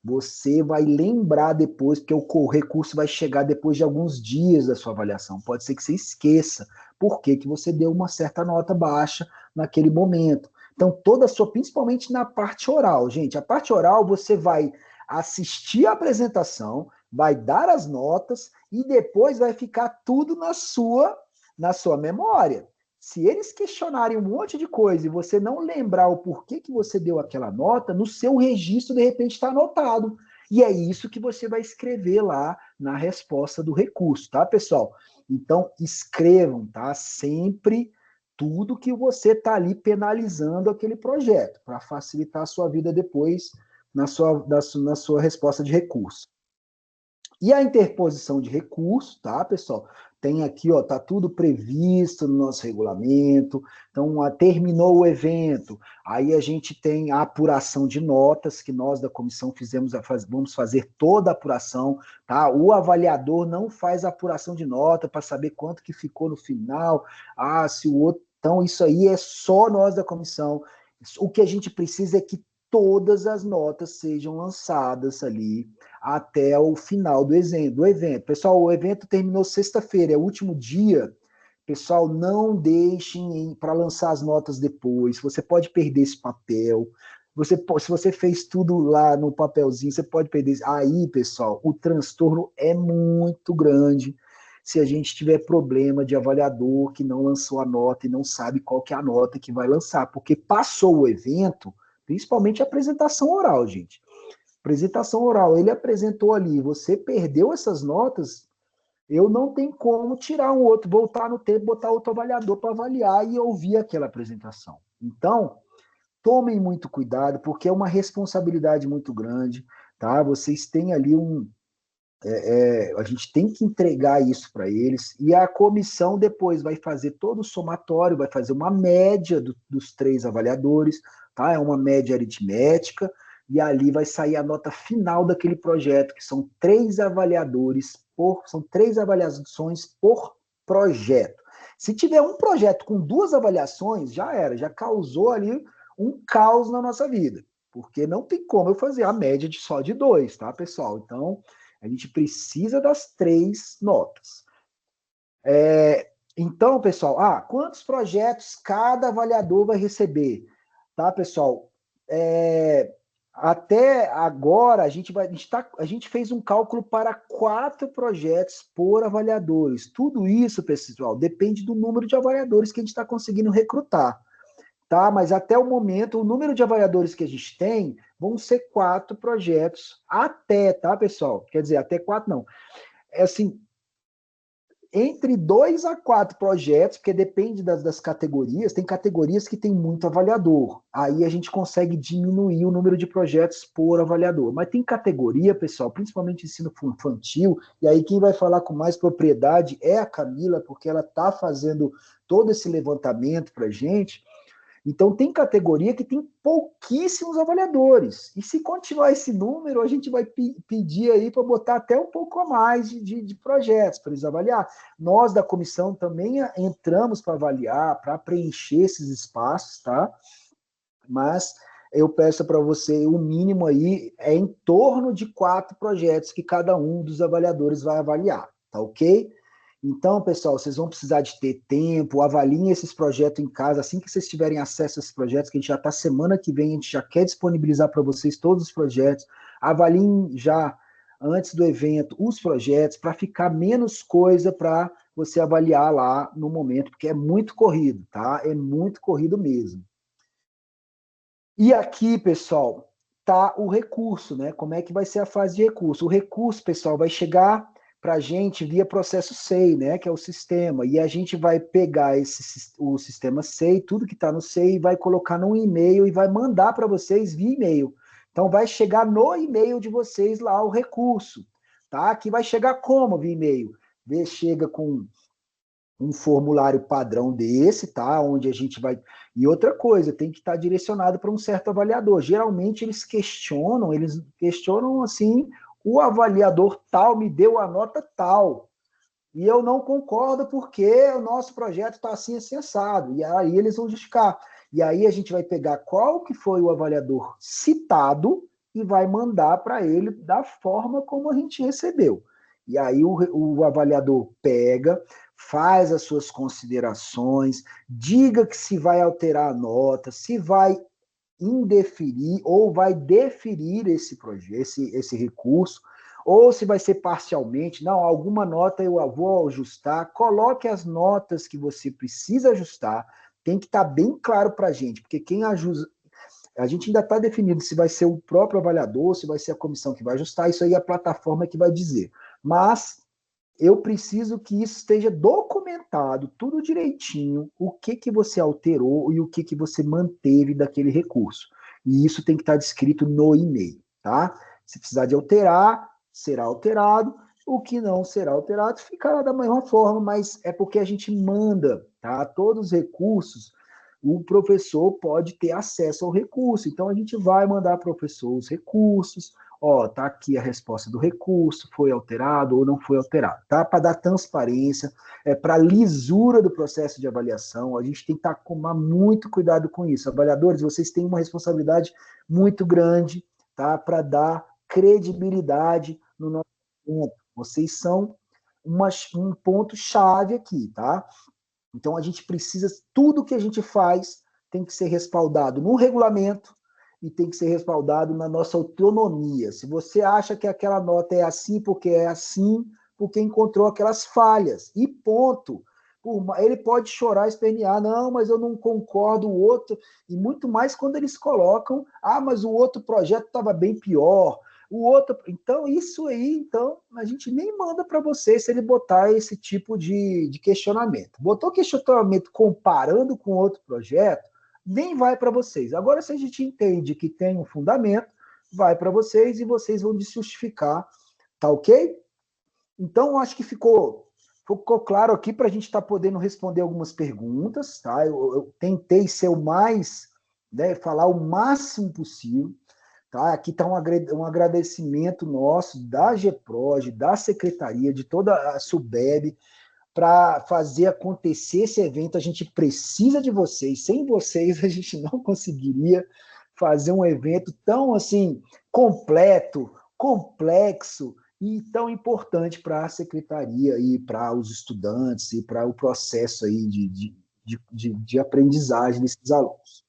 você vai lembrar depois, porque o recurso vai chegar depois de alguns dias da sua avaliação. Pode ser que você esqueça por que você deu uma certa nota baixa naquele momento. Então, principalmente na parte oral, gente. A parte oral, você vai assistir a apresentação, vai dar as notas e depois vai ficar tudo na sua memória. Se eles questionarem um monte de coisa e você não lembrar o porquê que você deu aquela nota, no seu registro, de repente, está anotado. E é isso que você vai escrever lá na resposta do recurso, tá, pessoal? Então, escrevam, tá? Sempre tudo que você está ali penalizando aquele projeto, para facilitar a sua vida depois na sua resposta de recurso. E a interposição de recurso, tá, pessoal? Tem aqui, ó, tá tudo previsto no nosso regulamento. Então, terminou o evento, aí a gente tem a apuração de notas, que nós da comissão vamos fazer toda a apuração, tá? O avaliador não faz a apuração de nota para saber quanto que ficou no final, se o outro... Então, isso aí é só nós da comissão. O que a gente precisa é que todas as notas sejam lançadas ali até o final do evento. Pessoal, o evento terminou sexta-feira, é o último dia. Pessoal, não deixem para lançar as notas depois. Você pode perder esse papel. Se você fez tudo lá no papelzinho, você pode perder. Aí, pessoal, o transtorno é muito grande se a gente tiver problema de avaliador que não lançou a nota e não sabe qual que é a nota que vai lançar, porque passou o evento, principalmente a apresentação oral, gente. Apresentação oral, ele apresentou ali, você perdeu essas notas, eu não tenho como tirar um outro, voltar no tempo, botar outro avaliador para avaliar e ouvir aquela apresentação. Então, tomem muito cuidado, porque é uma responsabilidade muito grande, tá? Vocês têm ali a gente tem que entregar isso para eles, e a comissão depois vai fazer todo o somatório, vai fazer uma média dos 3 avaliadores, tá? É uma média aritmética, e ali vai sair a nota final daquele projeto, que são 3 avaliadores são 3 avaliações por projeto. Se tiver um projeto com 2 avaliações, já era, já causou ali um caos na nossa vida, porque não tem como eu fazer a média só de 2, tá, pessoal? Então, a gente precisa das 3 notas. Então, pessoal, quantos projetos cada avaliador vai receber? Tá, pessoal? Até agora, a gente fez um cálculo para 4 projetos por avaliadores. Tudo isso, pessoal, depende do número de avaliadores que a gente está conseguindo recrutar. Tá? Mas até o momento, o número de avaliadores que a gente tem vão ser 4 projetos até, tá, pessoal? Quer dizer, até 4 não. É assim, entre 2 a 4 projetos, porque depende das categorias, tem categorias que tem muito avaliador. Aí a gente consegue diminuir o número de projetos por avaliador. Mas tem categoria, pessoal, principalmente ensino infantil, e aí quem vai falar com mais propriedade é a Camila, porque ela está fazendo todo esse levantamento para a gente. Então, tem categoria que tem pouquíssimos avaliadores. E se continuar esse número, a gente vai pedir aí para botar até um pouco a mais de projetos para eles avaliar. Nós, da comissão, também entramos para avaliar, para preencher esses espaços, tá? Mas eu peço para você, o mínimo aí é em torno de 4 projetos que cada um dos avaliadores vai avaliar, tá ok? Então, pessoal, vocês vão precisar de ter tempo, avaliem esses projetos em casa, assim que vocês tiverem acesso a esses projetos, que a gente já está semana que vem, a gente já quer disponibilizar para vocês todos os projetos, avaliem já, antes do evento, os projetos, para ficar menos coisa para você avaliar lá no momento, porque é muito corrido, tá? É muito corrido mesmo. E aqui, pessoal, tá o recurso, né? Como é que vai ser a fase de recurso? O recurso, pessoal, vai chegar para a gente via processo SEI, né, que é o sistema, e a gente vai pegar o sistema SEI, tudo que está no SEI, vai colocar num e-mail e vai mandar para vocês via e-mail. Então, vai chegar no e-mail de vocês lá o recurso, tá? Que vai chegar como via e-mail? Chega com um formulário padrão desse, tá? Onde a gente vai... E outra coisa, tem que estar direcionado para um certo avaliador. Geralmente, eles questionam assim... O avaliador tal me deu a nota tal, e eu não concordo porque o nosso projeto está assim, assim, assado. E aí eles vão justificar. E aí a gente vai pegar qual que foi o avaliador citado e vai mandar para ele da forma como a gente recebeu. E aí o avaliador pega, faz as suas considerações, diga que se vai alterar a nota, se vai indeferir ou vai deferir esse projeto, esse recurso, ou se vai ser parcialmente, não, alguma nota eu vou ajustar, coloque as notas que você precisa ajustar, tem que estar bem claro para a gente, porque quem ajusta, a gente ainda está definindo se vai ser o próprio avaliador, se vai ser a comissão que vai ajustar, isso aí é a plataforma que vai dizer. Mas eu preciso que isso esteja documentado, tudo direitinho, o que você alterou e o que você manteve daquele recurso. E isso tem que estar descrito no e-mail, tá? Se precisar de alterar, será alterado. O que não será alterado ficará da mesma forma, mas é porque a gente manda, tá? Todos os recursos, o professor pode ter acesso ao recurso. Então, a gente vai mandar para o professor os recursos, ó, tá aqui a resposta do recurso, foi alterado ou não foi alterado, tá? Para dar transparência, para lisura do processo de avaliação, a gente tem que tomar muito cuidado com isso. Avaliadores, vocês têm uma responsabilidade muito grande, tá? Para dar credibilidade no nosso ponto. Vocês são um ponto-chave aqui, tá? Então a gente precisa, tudo que a gente faz tem que ser respaldado no regulamento e tem que ser respaldado na nossa autonomia. Se você acha que aquela nota é assim porque encontrou aquelas falhas. E ponto. Ele pode chorar, espernear, não, mas eu não concordo, o outro, e muito mais quando eles colocam, mas o outro projeto estava bem pior, o outro, então isso aí, então a gente nem manda para você se ele botar esse tipo de questionamento. Botou questionamento comparando com outro projeto, nem vai para vocês. Agora, se a gente entende que tem um fundamento, vai para vocês e vocês vão justificar, tá ok? Então, acho que ficou claro aqui para a gente estar podendo responder algumas perguntas, tá? Eu tentei ser o mais, né, falar o máximo possível, tá? Aqui está um agradecimento nosso da GEPROG, da Secretaria, de toda a SUBEB, para fazer acontecer esse evento. A gente precisa de vocês. Sem vocês, a gente não conseguiria fazer um evento tão assim completo, complexo e tão importante para a secretaria e para os estudantes e para o processo aí de aprendizagem desses alunos.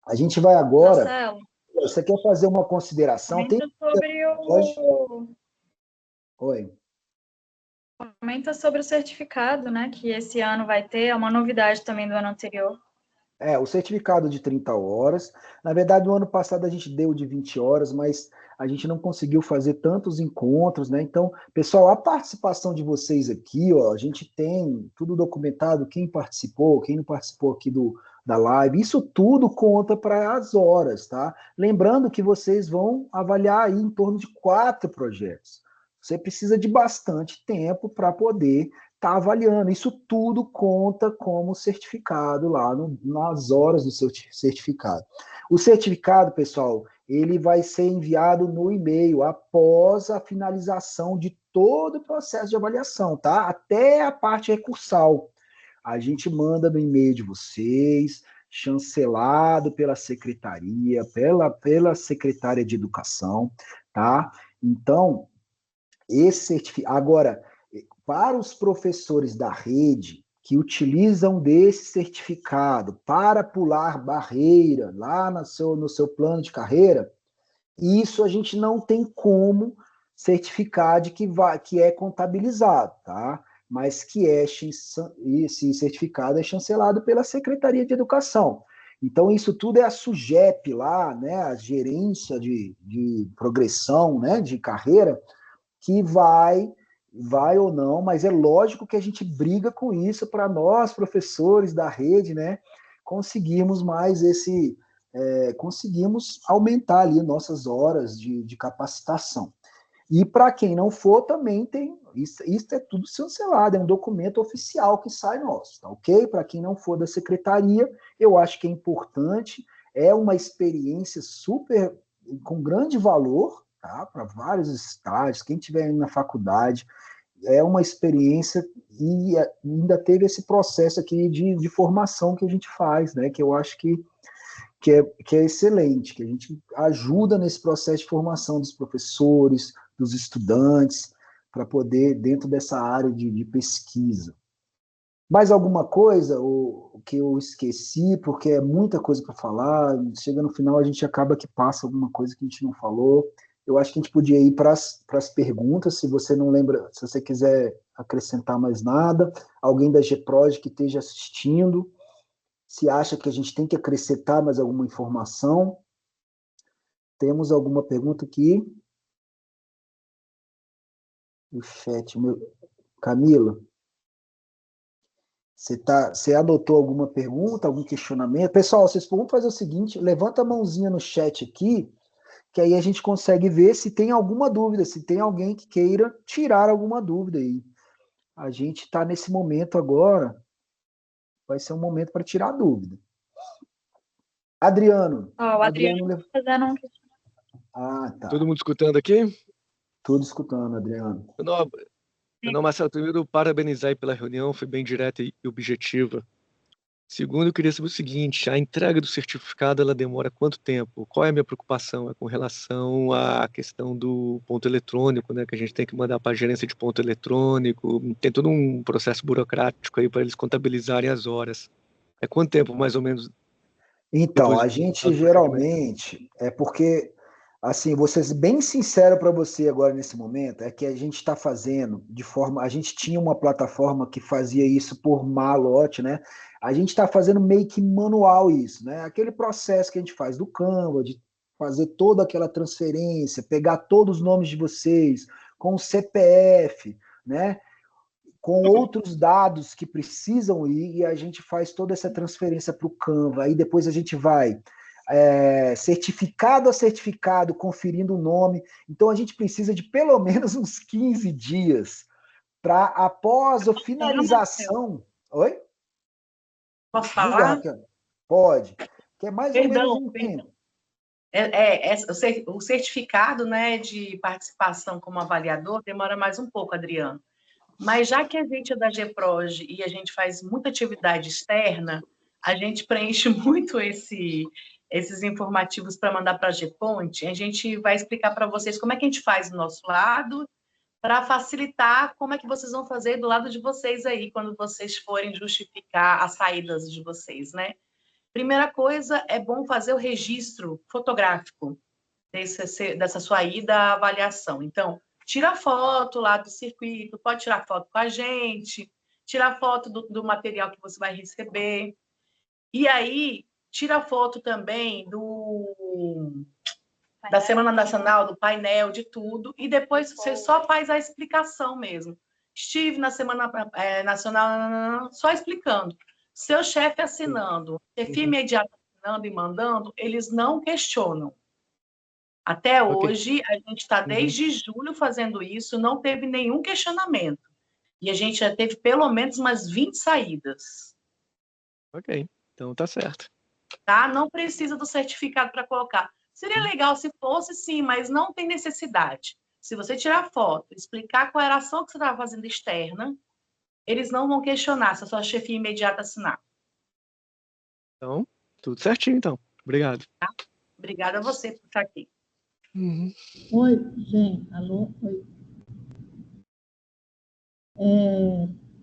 A gente vai agora. Marcelo, Você quer fazer uma consideração? comenta sobre Oi. comenta sobre o certificado, né? Que esse ano vai ter, é uma novidade também do ano anterior. O certificado de 30 horas. Na verdade, no ano passado a gente deu de 20 horas, mas a gente não conseguiu fazer tantos encontros, né? Então, pessoal, a participação de vocês aqui, ó, a gente tem tudo documentado, quem participou, quem não participou aqui da live, isso tudo conta para as horas, tá? Lembrando que vocês vão avaliar aí em torno de 4 projetos. Você precisa de bastante tempo para poder está avaliando. Isso tudo conta como certificado lá nas horas do seu certificado. O certificado, pessoal, ele vai ser enviado no e-mail após a finalização de todo o processo de avaliação, tá? Até a parte recursal. A gente manda no e-mail de vocês, chancelado pela secretaria, pela secretária de educação, tá? Então, esse certificado. Agora, para os professores da rede que utilizam desse certificado para pular barreira lá no seu plano de carreira, isso a gente não tem como certificar de que é contabilizado, tá? Mas que esse certificado é chancelado pela Secretaria de Educação. Então, isso tudo é a SUGEP lá, né, a gerência de progressão, né, de carreira, que vai ou não, mas é lógico que a gente briga com isso para nós, professores da rede, né, conseguirmos conseguimos aumentar ali nossas horas de capacitação. E para quem não for, também tem, isso é tudo chancelado, é um documento oficial que sai nosso, tá ok? Para quem não for da secretaria, eu acho que é importante, é uma experiência super, com grande valor, tá? Para vários estágios, quem estiver indo na faculdade, é uma experiência e ainda teve esse processo aqui de formação que a gente faz, né? Que eu acho que é excelente, que a gente ajuda nesse processo de formação dos professores, dos estudantes, para poder, dentro dessa área de pesquisa. Mais alguma coisa o que eu esqueci, porque é muita coisa para falar, chega no final a gente acaba que passa alguma coisa que a gente não falou. Eu acho que a gente podia ir para as perguntas, se você não lembra, se você quiser acrescentar mais nada, alguém da GPROD que esteja assistindo, se acha que a gente tem que acrescentar mais alguma informação. Temos alguma pergunta aqui? O chat, Camila, você anotou alguma pergunta, algum questionamento? Pessoal, vocês vão fazer o seguinte, levanta a mãozinha no chat aqui, que aí a gente consegue ver se tem alguma dúvida, se tem alguém que queira tirar alguma dúvida aí. A gente está nesse momento agora, vai ser um momento para tirar dúvida. Adriano. Ó, o Adriano Adriano. está fazendo um questionamento. Ah, Todo tá. mundo escutando aqui? Tudo escutando, Adriano. Não, Marcelo, primeiro, parabenizar aí pela reunião, foi bem direta e objetiva. Segundo, eu queria saber o seguinte, a entrega do certificado, ela demora quanto tempo? Qual é a minha preocupação? É com relação à questão do ponto eletrônico, né, que a gente tem que mandar para a gerência de ponto eletrônico, tem todo um processo burocrático aí para eles contabilizarem as horas. É quanto tempo, mais ou menos, Então, depois a do gente procedimento? geralmente, é porque, assim, vou ser bem sincero para você agora nesse momento, é que a gente está fazendo de forma, a gente tinha uma plataforma que fazia isso por malote, né? A gente está fazendo meio que manual isso, né? Aquele processo que a gente faz do Canva, de fazer toda aquela transferência, pegar todos os nomes de vocês, com o CPF, né? Com outros dados que precisam ir, e a gente faz toda essa transferência para o Canva. Aí depois a gente vai certificado a certificado, conferindo o nome. Então a gente precisa de pelo menos uns 15 dias para, após a finalização. Oi? Posso Diga, falar? Raquel. Pode. Que é mais ou menos Perdão, um perdão. tempo. O certificado, né, de participação como avaliador demora mais um pouco, Adriano. Mas já que a gente é da GPROG e a gente faz muita atividade externa, a gente preenche muito esses informativos para mandar para a GPonte. A gente vai explicar para vocês como é que a gente faz do nosso lado, para facilitar como é que vocês vão fazer do lado de vocês aí, quando vocês forem justificar as saídas de vocês, né? Primeira coisa, é bom fazer o registro fotográfico dessa sua ida à avaliação. Então, tira foto lá do circuito, pode tirar foto com a gente, tirar foto do material que você vai receber. E aí, tira foto também da Semana Nacional, do painel, de tudo, e depois você só faz a explicação mesmo. Estive na Semana Nacional, só explicando. Seu chefe assinando, chefe imediato assinando e mandando, eles não questionam. Até hoje, a gente está desde julho fazendo isso, não teve nenhum questionamento. E a gente já teve pelo menos umas 20 saídas. Ok, então tá certo. Tá? Não precisa do certificado para colocar. Seria legal se fosse, sim, mas não tem necessidade. Se você tirar foto, explicar qual era a ação que você estava fazendo externa, eles não vão questionar se a sua chefia imediata assinar. Então, tudo certinho, então. Obrigado. Tá? Obrigada a você por estar aqui. Oi, gente. Alô? Oi.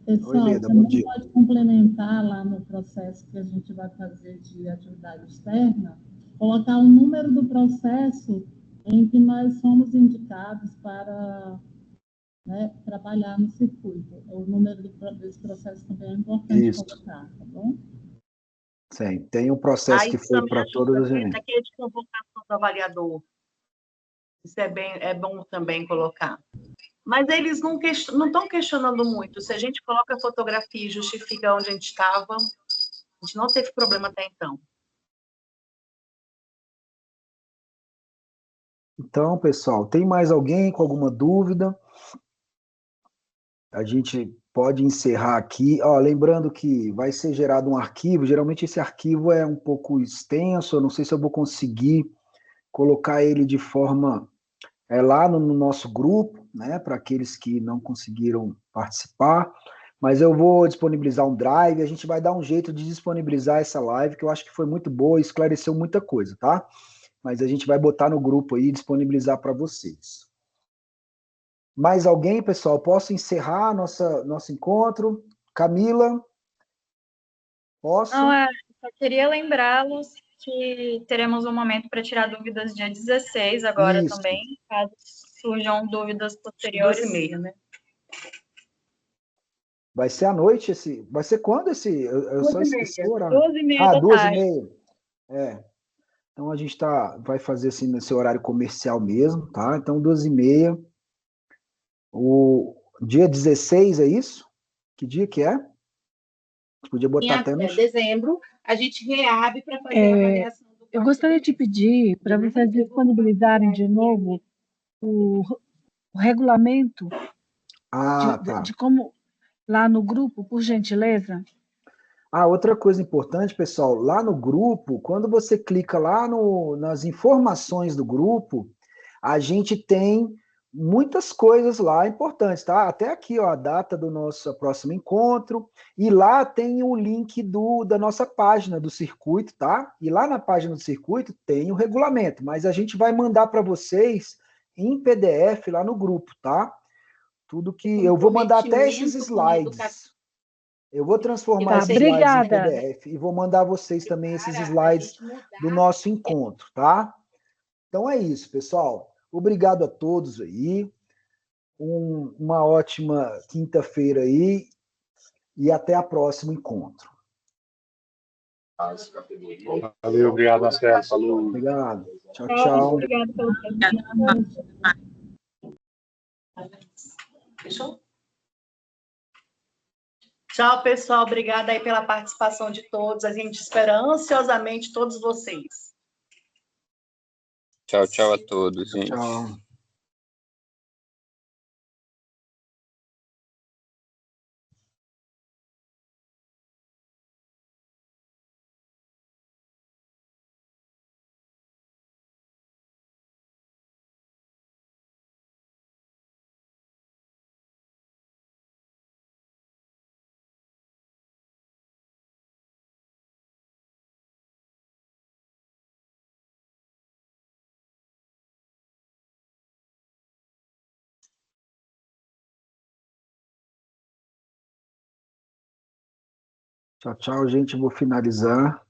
Pessoal, Oi, Leda, bom também dia. pode complementar lá no processo que a gente vai fazer de atividade externa, colocar o número do processo em que nós somos indicados para, né, trabalhar no circuito. O número desse processo também é importante colocar, tá bom? Sim, tem um processo que foi para todas as eventos. Aquele de convocação do avaliador. Isso é bom também colocar. Mas eles não estão questionando muito. Se a gente coloca a fotografia e justifica onde a gente estava, a gente não teve problema até então. Então, pessoal, tem mais alguém com alguma dúvida? A gente pode encerrar aqui. Lembrando que vai ser gerado um arquivo. Geralmente esse arquivo é um pouco extenso. Eu não sei se eu vou conseguir colocar ele de forma lá no nosso grupo, né, para aqueles que não conseguiram participar. Mas eu vou disponibilizar um drive. A gente vai dar um jeito de disponibilizar essa live, que eu acho que foi muito boa e esclareceu muita coisa, tá? Mas a gente vai botar no grupo aí e disponibilizar para vocês. Mais alguém, pessoal? Posso encerrar nosso encontro? Camila? Posso? Não, só queria lembrá-los que teremos um momento para tirar dúvidas dia 16 agora Isso. também, caso surjam dúvidas posteriores. 2h30, né? Vai ser à noite esse. Vai ser quando esse? Eu só esqueci o horário. 12h30 da 2h30. É. Então a gente vai fazer assim nesse horário comercial mesmo, tá? Então 2h30. O dia 16 é isso? Que dia que é? A gente podia botar até no. Dezembro, a gente reabre para fazer a avaliação. Eu gostaria de pedir para vocês disponibilizarem de novo o regulamento Tá. de como lá no grupo, por gentileza. Outra coisa importante, pessoal, lá no grupo, quando você clica lá nas informações do grupo, a gente tem muitas coisas lá importantes, tá? Até aqui, ó, a data do nosso próximo encontro, e lá tem o link da nossa página do circuito, tá? E lá na página do circuito tem o regulamento, mas a gente vai mandar para vocês em PDF lá no grupo, tá? Tudo que eu vou mandar até esses slides. Eu vou transformar esses slides em PDF e vou mandar a vocês também esses slides do nosso encontro, tá? Então é isso, pessoal. Obrigado a todos aí. Uma ótima quinta-feira aí e até o próximo encontro. Valeu, obrigado, Marcelo. Falou. Obrigado. Tchau, tchau. Obrigado pelo Fechou? Tchau, pessoal. Obrigada aí pela participação de todos. A gente espera ansiosamente todos vocês. Tchau, tchau a todos, gente. Tchau. Tchau, tchau, gente. Vou finalizar.